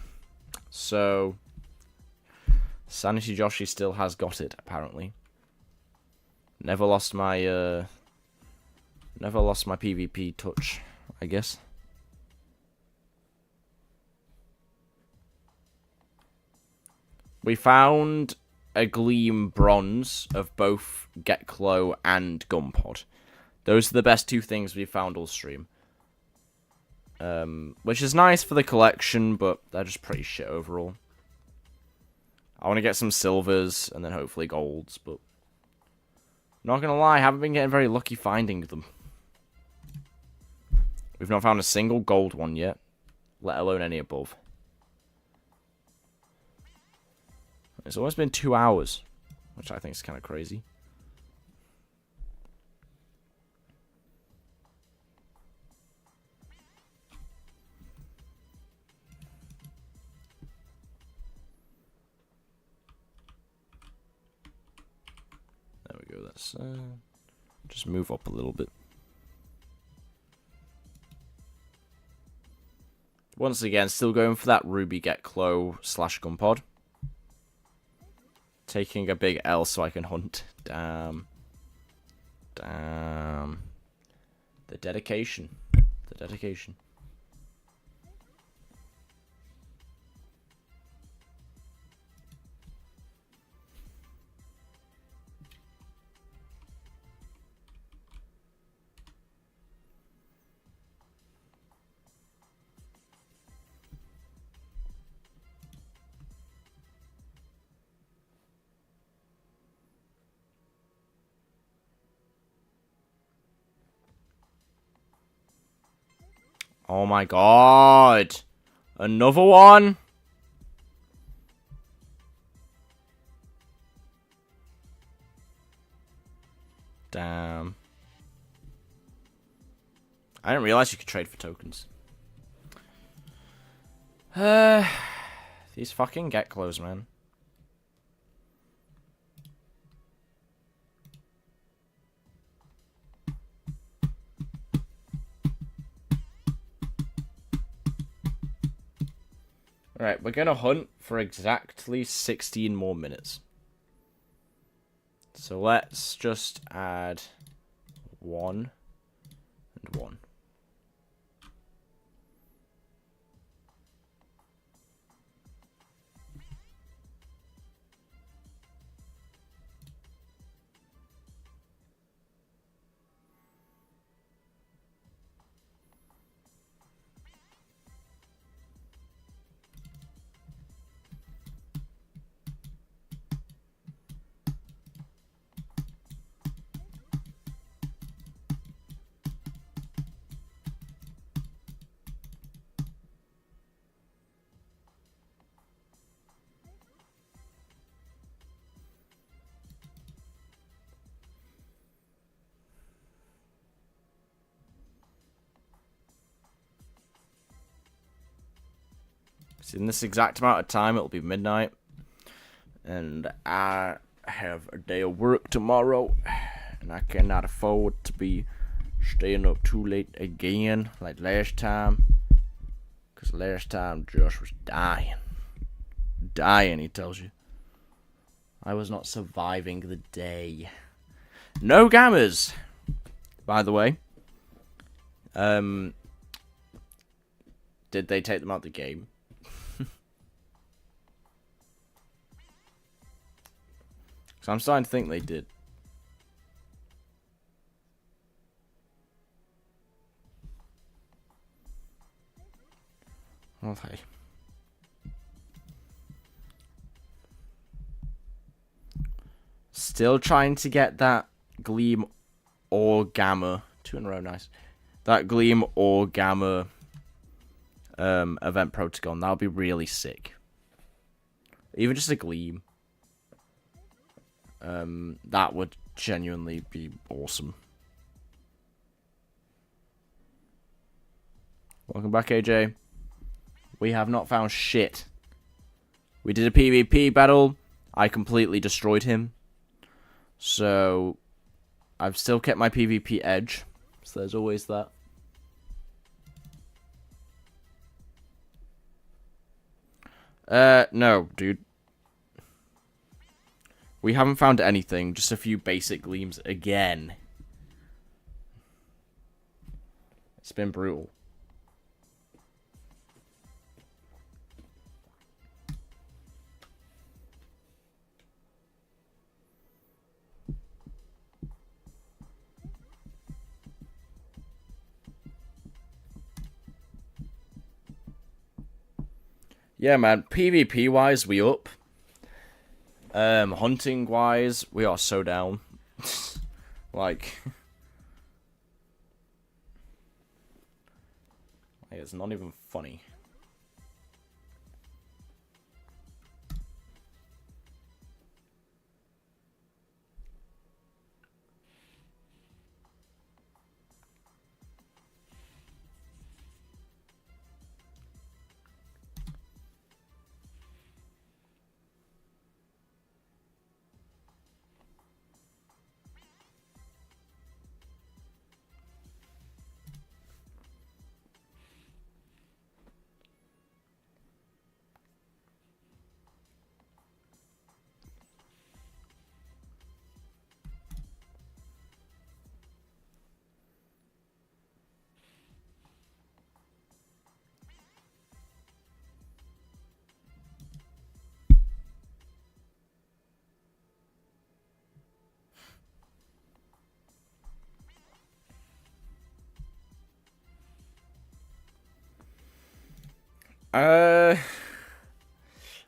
So Sanity Joshi still has got it, apparently. Never lost my PvP touch, I guess. We found a Gleam Bronze of both Geklo and Gunpod. Those are the best two things we found all stream. Which is nice for the collection, but they're just pretty shit overall. I want to get some silvers and then hopefully golds, but not gonna lie, I haven't been getting very lucky finding them. We've not found a single gold one yet, let alone any above. It's almost been 2 hours, which I think is kind of crazy. There we go, let's just move up a little bit. Once again, still going for that Ruby Geklo / Gunpod. Taking a big L so I can hunt. Damn. Damn. The dedication. The dedication. Oh my god. Another one? Damn. I didn't realize you could trade for tokens. These fucking Geklos, man. Alright, we're gonna hunt for exactly 16 more minutes. So let's just add 1 and 1. 'Cause in this exact amount of time, it'll be midnight. And I have a day of work tomorrow. And I cannot afford to be staying up too late again, like last time. Because last time, Josh was dying. Dying, he tells you. I was not surviving the day. No gammas, by the way. Did they take them out of the game? So I'm starting to think they did. Okay. Still trying to get that Gleam or Gamma. 2 in a row, nice. That Gleam or Gamma event Protagon. That would be really sick. Even just a Gleam. That would genuinely be awesome. Welcome back, AJ. We have not found shit. We did a PvP battle. I completely destroyed him. So, I've still kept my PvP edge. So there's always that. No, dude. We haven't found anything. Just a few basic gleams again. It's been brutal. Yeah, man. PvP wise, we up. Hunting wise, we are so down. like, it's not even funny.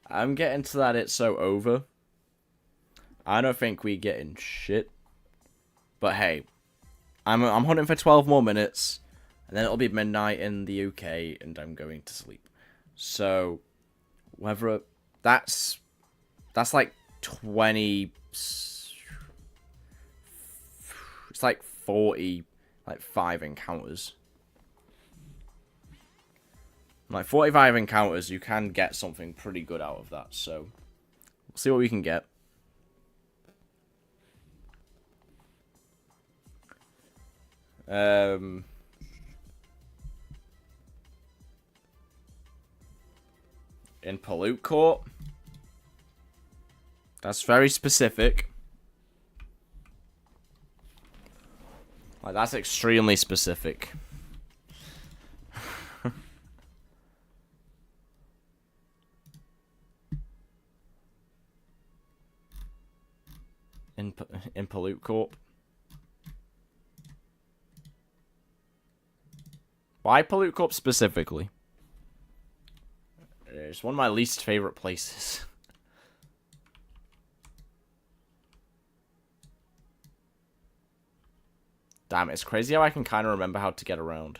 I'm getting to that it's so over. I don't think we getting shit. But hey, I'm hunting for 12 more minutes, and then it'll be midnight in the UK, and I'm going to sleep. So, whether that's like 20, it's like 40, like 5 encounters. Like 45 encounters, you can get something pretty good out of that. So, we'll see what we can get. In Pollute Court. That's very specific. Like, that's extremely specific. in Pollute Corp. Why Pollute Corp specifically? It's one of my least favorite places. Damn, it's crazy how I can kind of remember how to get around.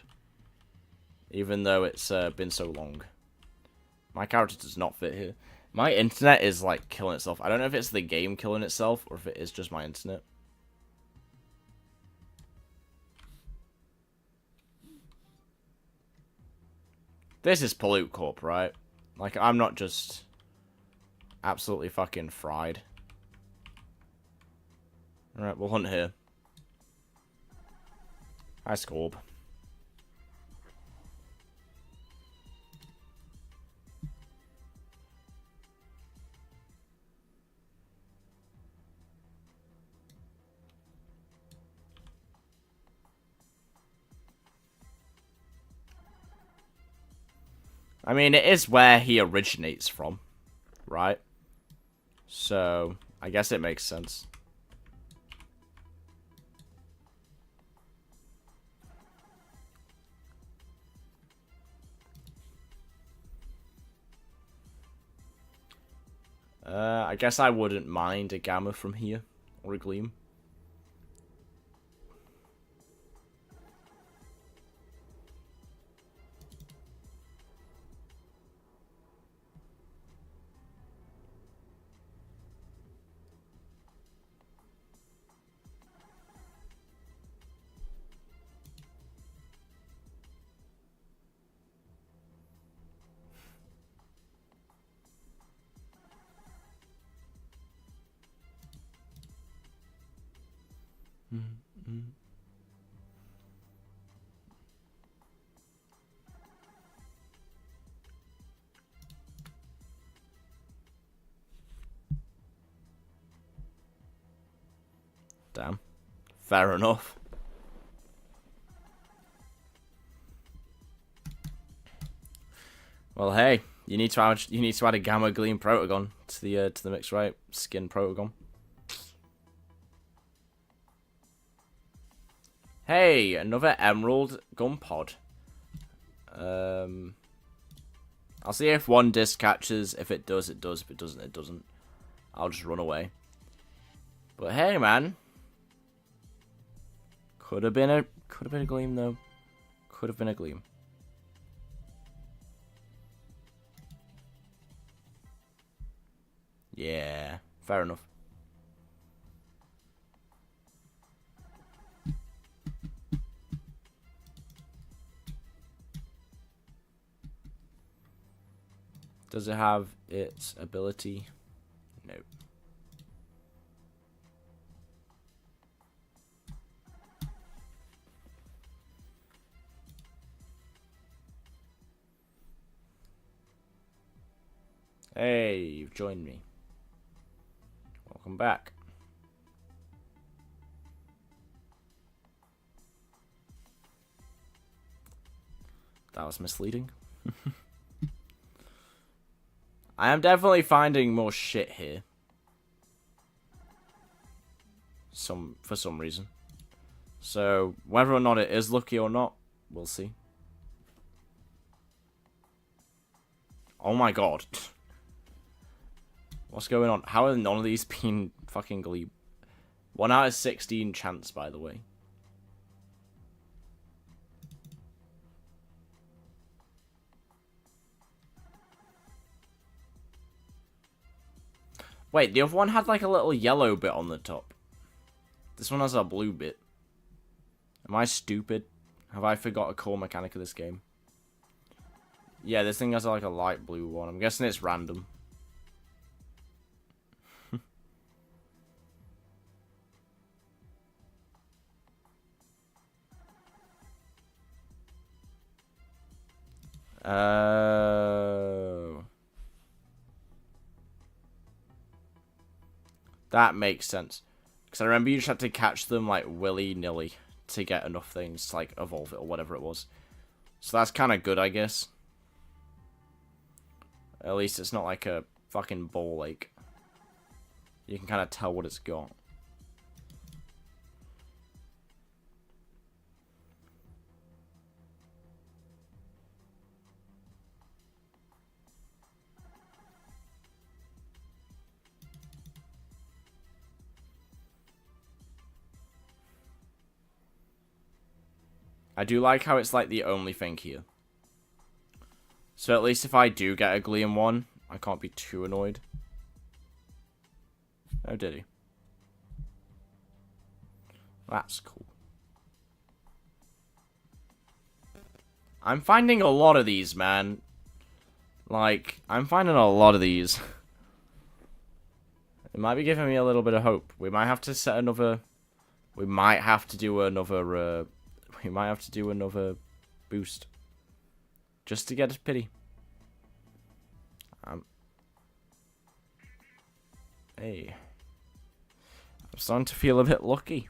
Even though it's been so long. My character does not fit here. My internet is, like, killing itself. I don't know if it's the game killing itself, or if it is just my internet. This is Pollute Corp, right? Like, I'm not just absolutely fucking fried. Alright, we'll hunt here. Hi, Scorb. I mean, it is where he originates from, right? So, I guess it makes sense. I guess I wouldn't mind a Gamma from here, or a Gleam. Damn. Fair enough. Well, hey, you need to add a Gamma Gleam Protagon to the mix, right? Skin Protagon. Hey, another Emerald Gun Pod. I'll see if one disc catches. If it does, it does. If it doesn't, it doesn't. I'll just run away. But hey, man. Could have been a Gleam though. Could have been a Gleam. Yeah, fair enough. Does it have its ability? No. Hey, you've joined me. Welcome back. That was misleading. I am definitely finding more shit here. For some reason. So, whether or not it is lucky or not, we'll see. Oh my god. What's going on? How have none of these been fucking Gleam? 1 out of 16 chance, by the way. Wait, the other one had like a little yellow bit on the top. This one has a blue bit. Am I stupid? Have I forgot a core mechanic of this game? Yeah, this thing has like a light blue one. I'm guessing it's random. Oh. That makes sense. Because I remember you just had to catch them, like, willy-nilly to get enough things to, like, evolve it or whatever it was. So that's kind of good, I guess. At least it's not like a fucking ball lake. You can kind of tell what it's got. I do like how it's like the only thing here. So at least if I do get a Gleam one, I can't be too annoyed. Oh, did he? That's cool. I'm finding a lot of these, man. Like, I'm finding a lot of these. It might be giving me a little bit of hope. We might have to set another... We might have to do another... we might have to do another boost. Just to get a pity. Hey. I'm starting to feel a bit lucky.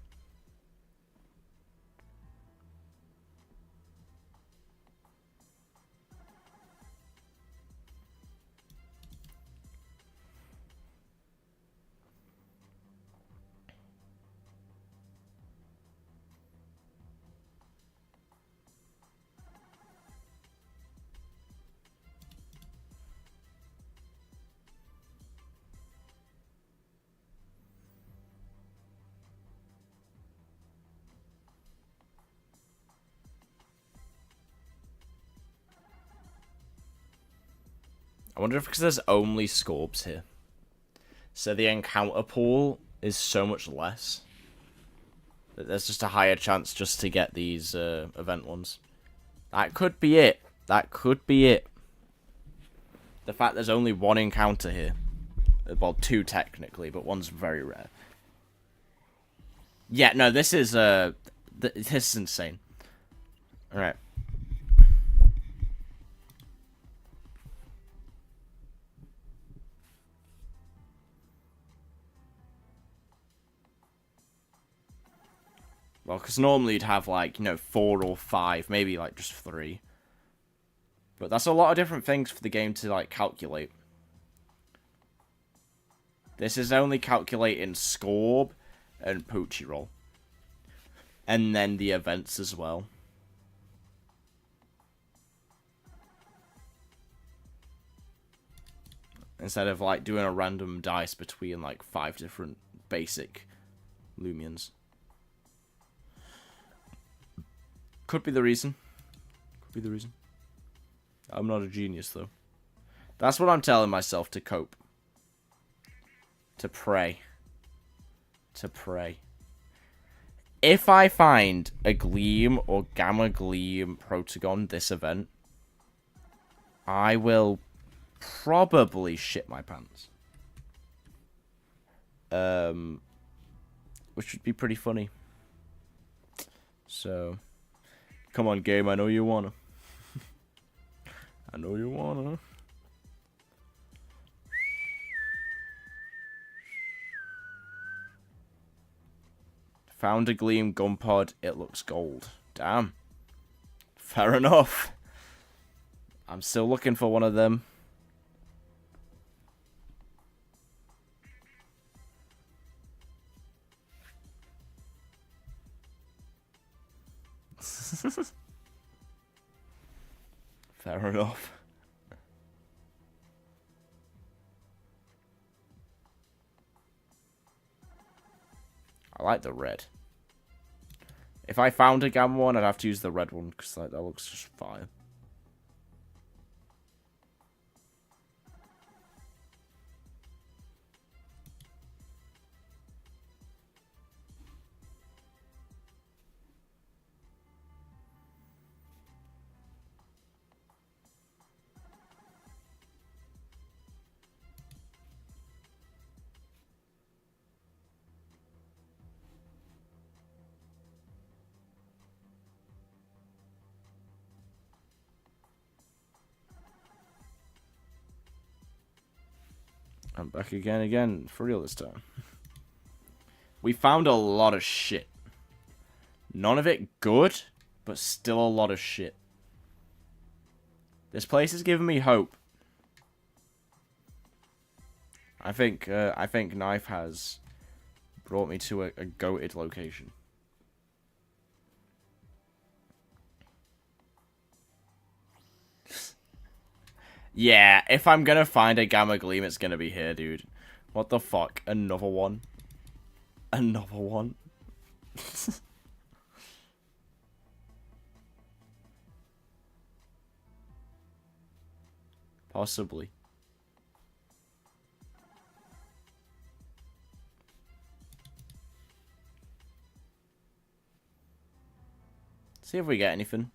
I wonder if because there's only Scorbs here. So the encounter pool is so much less. That there's just a higher chance just to get these event ones. That could be it. That could be it. The fact there's only one encounter here. Well, two technically, but one's very rare. Yeah, no, this is this is insane. Alright. Well, because normally you'd have, like, 4 or 5, maybe, like, just 3. But that's a lot of different things for the game to, like, calculate. This is only calculating Scorb and Poochie Roll. And then the events as well. Instead of, like, doing a random dice between, like, 5 different basic Loomians. Could be the reason. Could be the reason. I'm not a genius, though. That's what I'm telling myself to cope. To pray. To pray. If I find a Gleam or Gamma Gleam Protagon this event, I will probably shit my pants. Which would be pretty funny. So... Come on, game. I know you wanna. I know you wanna. Found a Gleam gun pod. It looks gold. Damn. Fair enough. I'm still looking for one of them. Fair enough. I like the red. If I found a gamma one, I'd have to use the red one because that looks just fire. I'm back again, for real this time. We found a lot of shit. None of it good, but still a lot of shit. This place is giving me hope. I think Knife has brought me to a goated location. Yeah, if I'm gonna find a Gamma Gleam, it's gonna be here, dude. What the fuck? Another one? Another one? Possibly. See if we get anything.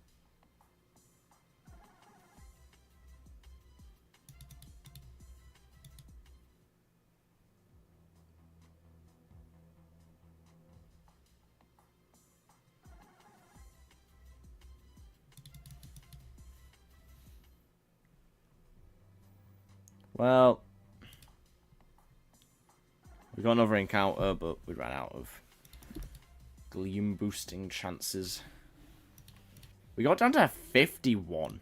Well, we got another encounter, but we ran out of gleam boosting chances. We got down to 51.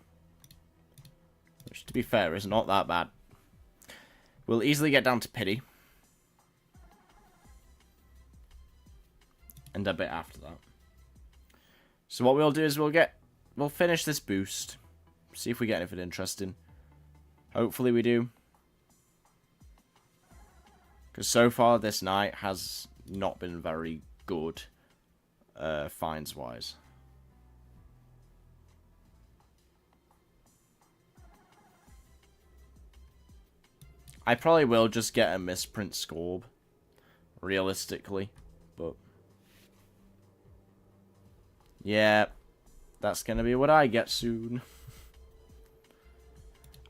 Which, to be fair, is not that bad. We'll easily get down to pity. And a bit after that. So what we'll do is we'll finish this boost. See if we get anything interesting. Hopefully we do. Because so far this night has not been very good. Finds-wise. I probably will just get a misprint scorb. Realistically. But yeah, that's going to be what I get soon.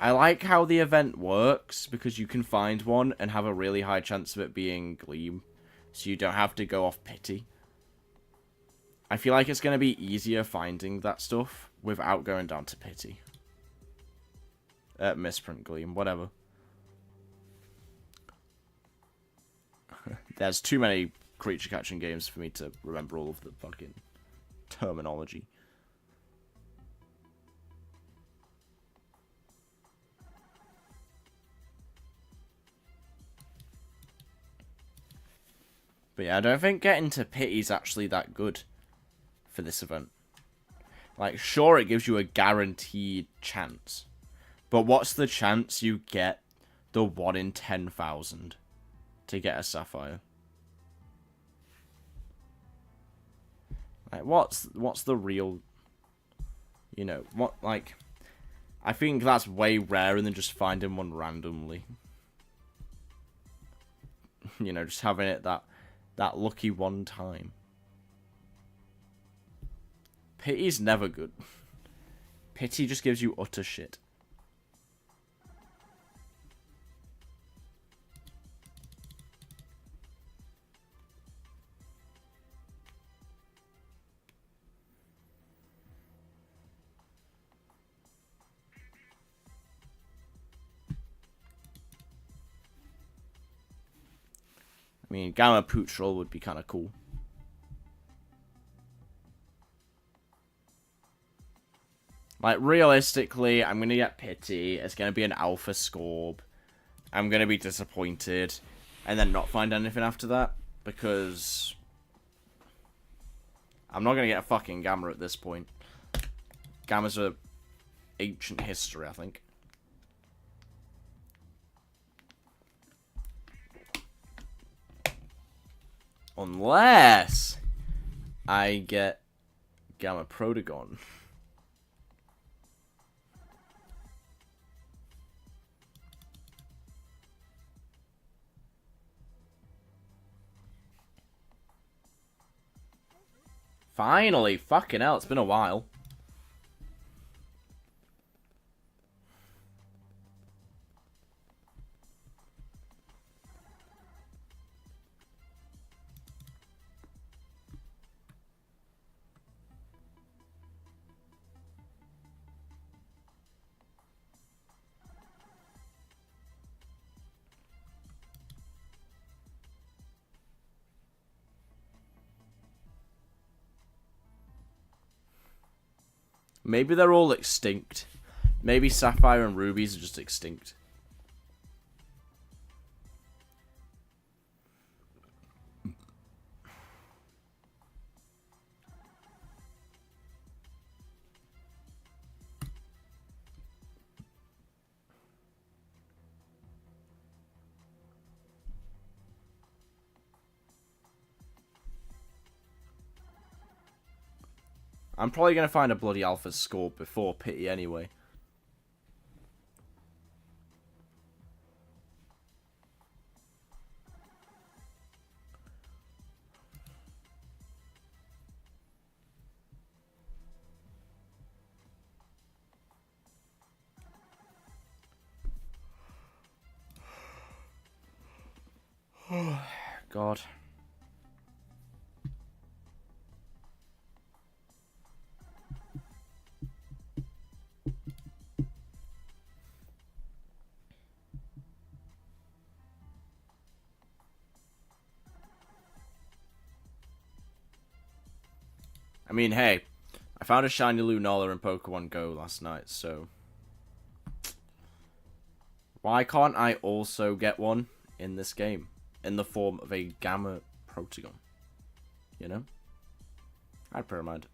I like how the event works, because you can find one and have a really high chance of it being Gleam. So you don't have to go off pity. I feel like it's going to be easier finding that stuff without going down to pity. Misprint Gleam, whatever. There's too many creature catching games for me to remember all of the fucking terminology. But yeah, I don't think getting to pity is actually that good for this event. Like, sure, it gives you a guaranteed chance. But what's the chance you get the 1 in 10,000 to get a Sapphire? Like, what's the real, you know, what, like, I think that's way rarer than just finding one randomly. You know, just having it that lucky one time. Pity's never good. Pity just gives you utter shit. I mean, Gamma Pootrol would be kind of cool. Like, realistically, I'm going to get Pity. It's going to be an Alpha Scorb. I'm going to be disappointed. And then not find anything after that. Because I'm not going to get a fucking Gamma at this point. Gamma's a ancient history, I think. Unless I get Gamma Protagon. Finally! Fucking hell, it's been a while. Maybe they're all extinct. Maybe Sapphire and Rubies are just extinct. I'm probably going to find a bloody Alpha score before Pity anyway. Oh, God. I mean, hey, I found a shiny Lunala in Pokemon Go last night, so why can't I also get one in this game in the form of a Gamma Protegon? You know? I'd put mind.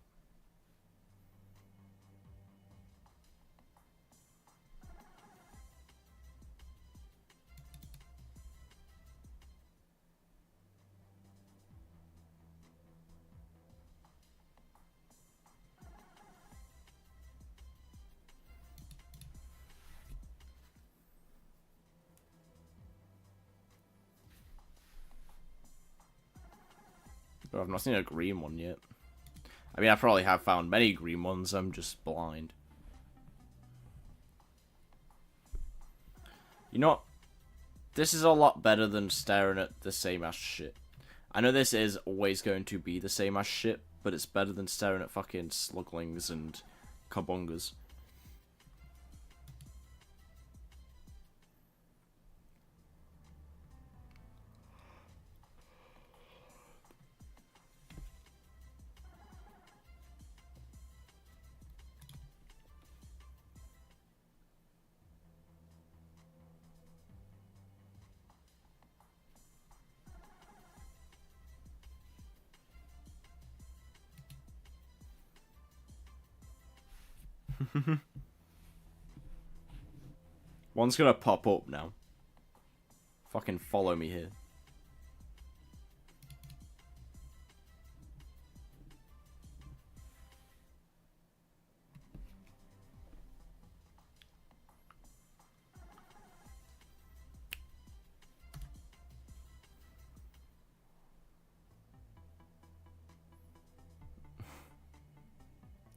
Oh, I've not seen a green one yet. I mean, I probably have found many green ones, I'm just blind. You know what? This is a lot better than staring at the same ass shit. I know this is always going to be the same ass shit, but it's better than staring at fucking sluglings and kabongas. One's gonna pop up now. Fucking follow me here.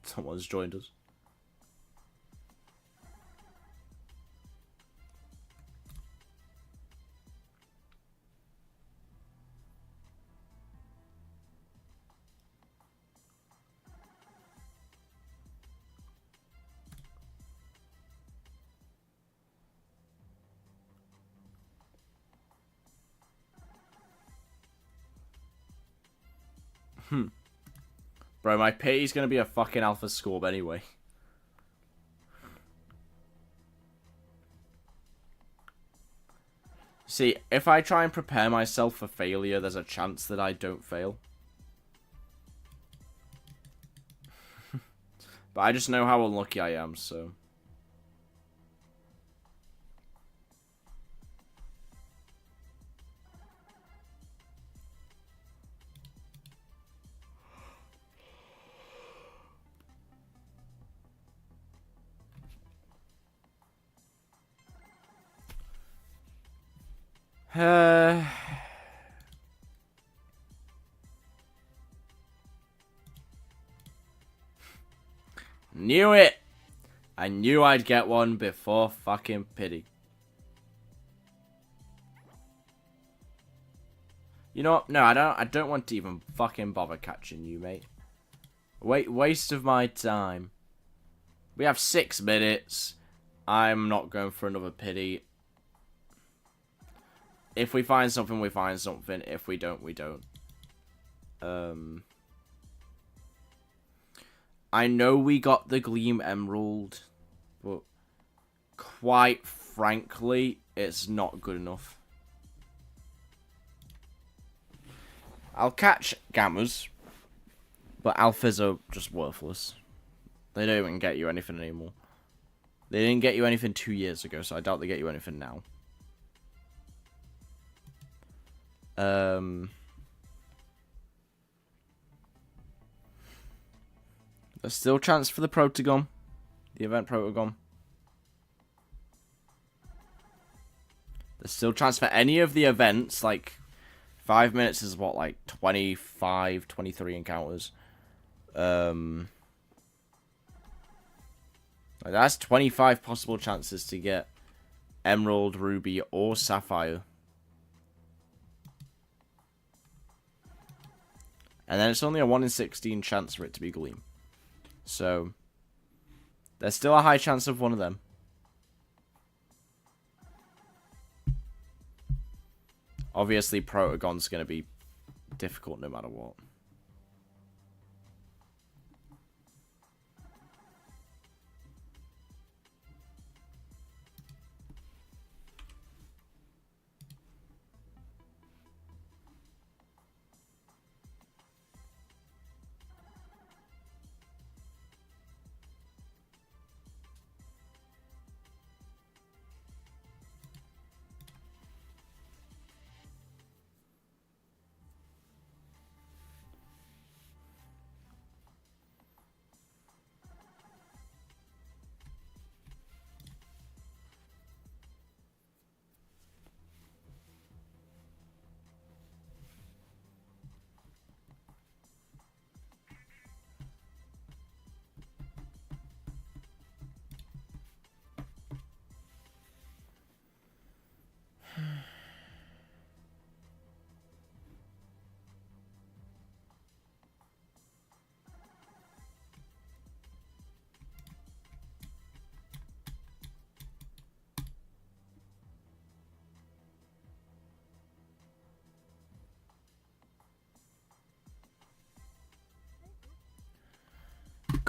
Someone's joined us. Bro, my pity's gonna be a fucking alpha scorb anyway. See, if I try and prepare myself for failure, there's a chance that I don't fail. But I just know how unlucky I am, so... Knew it! I knew I'd get one before fucking pity. You know what? No, I don't want to even fucking bother catching you, mate. Waste of my time. We have 6 minutes. I'm not going for another pity. If we find something, we find something. If we don't, we don't. I know we got the Gleam Emerald, but quite frankly, it's not good enough. I'll catch Gammas, but Alphas are just worthless. They don't even get you anything anymore. They didn't get you anything 2 years ago, so I doubt they get you anything now. There's still a chance for the Protagon. The event Protagon. There's still a chance for any of the events. Like, 5 minutes is what, like 25, 23 encounters. Like, that's 25 possible chances to get Emerald, Ruby, or Sapphire. And then it's only a 1 in 16 chance for it to be Gleam. So, there's still a high chance of one of them. Obviously, Protagon's going to be difficult no matter what.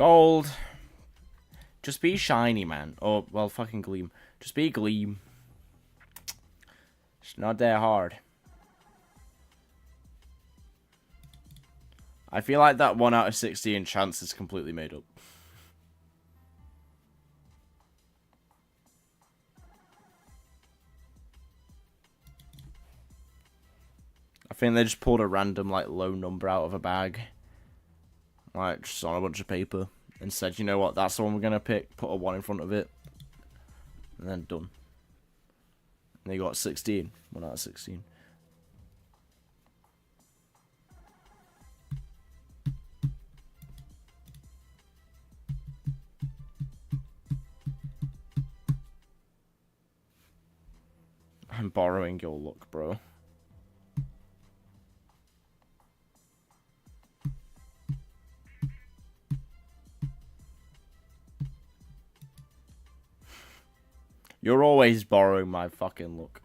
Gold. Just be shiny, man. Or, well, fucking gleam. Just be gleam. It's not that hard. I feel like that 1 out of 16 chance is completely made up. I think they just pulled a random, like, low number out of a bag. Like, just on a bunch of paper. And said, you know what, that's the one we're going to pick. Put a 1 in front of it. And then done. And they got 16. 1 out of 16. I'm borrowing your look, bro. You're always borrowing my fucking look.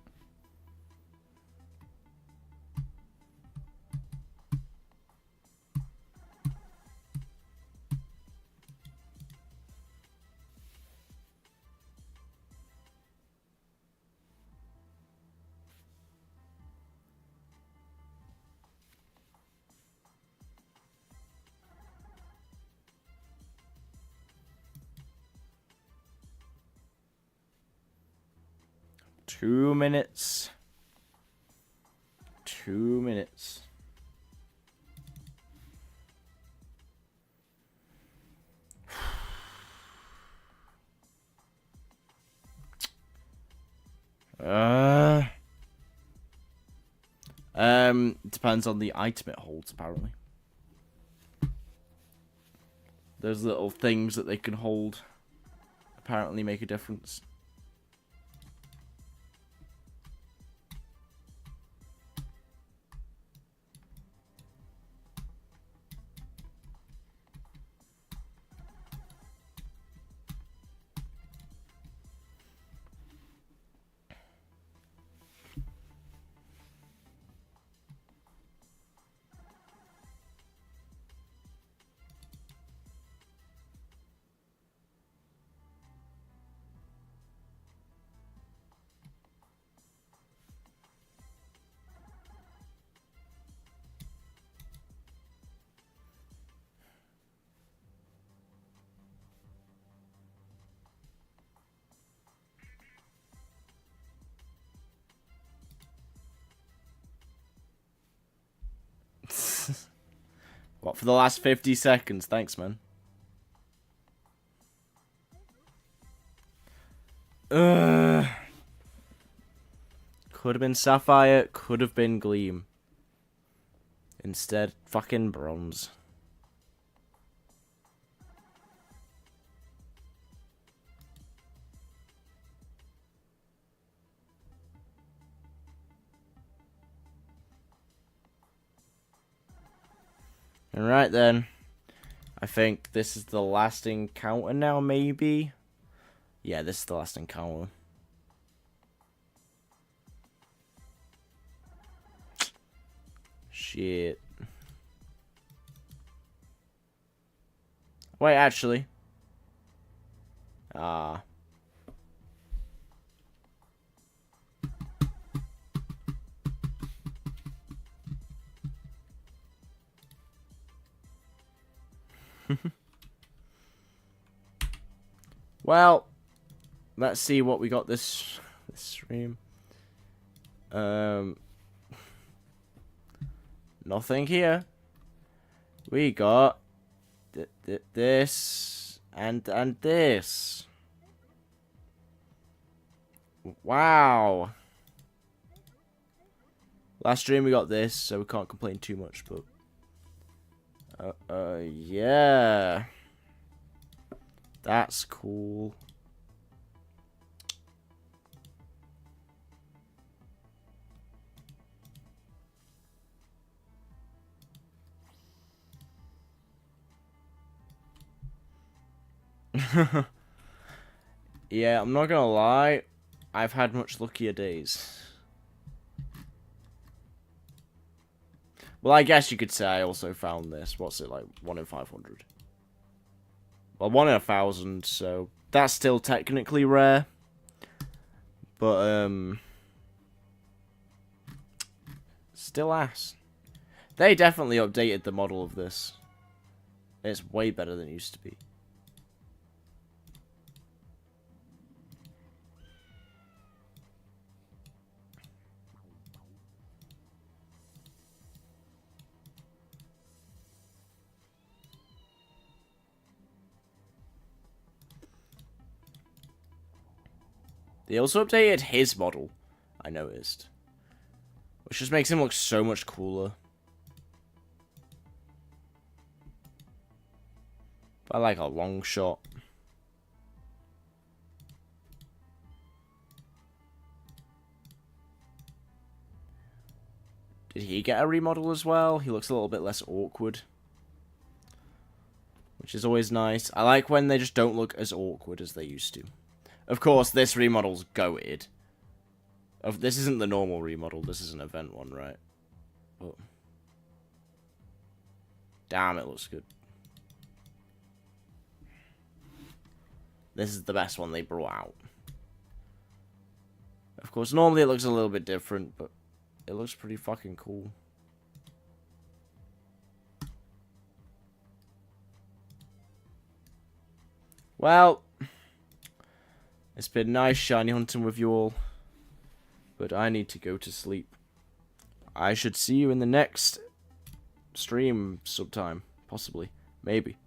Two minutes. 2 minutes. Depends on the item it holds, apparently. Those little things that they can hold apparently make a difference. What, for the last 50 seconds? Thanks, man. Could have been Sapphire, could have been Gleam. Instead, fucking Bronze. Alright then. I think this is the last encounter now, maybe? Yeah, this is the last encounter. Shit. Wait, actually. Ah. Well, let's see what we got this stream. Nothing here. We got this and this. Wow. Last stream we got this, so we can't complain too much, but yeah. That's cool. Yeah, I'm not gonna lie. I've had much luckier days. Well, I guess you could say I also found this. What's it, like 1 in 500? Well, 1 in 1,000, so that's still technically rare. But, still ass. They definitely updated the model of this. It's way better than it used to be. They also updated his model, I noticed. Which just makes him look so much cooler. By like a long shot. Did he get a remodel as well? He looks a little bit less awkward. Which is always nice. I like when they just don't look as awkward as they used to. Of course, this remodel's goated. This isn't the normal remodel. This is an event one, right? But damn, it looks good. This is the best one they brought out. Of course, normally it looks a little bit different, but it looks pretty fucking cool. Well, it's been nice shiny hunting with you all, but I need to go to sleep. I should see you in the next stream sometime, possibly, maybe.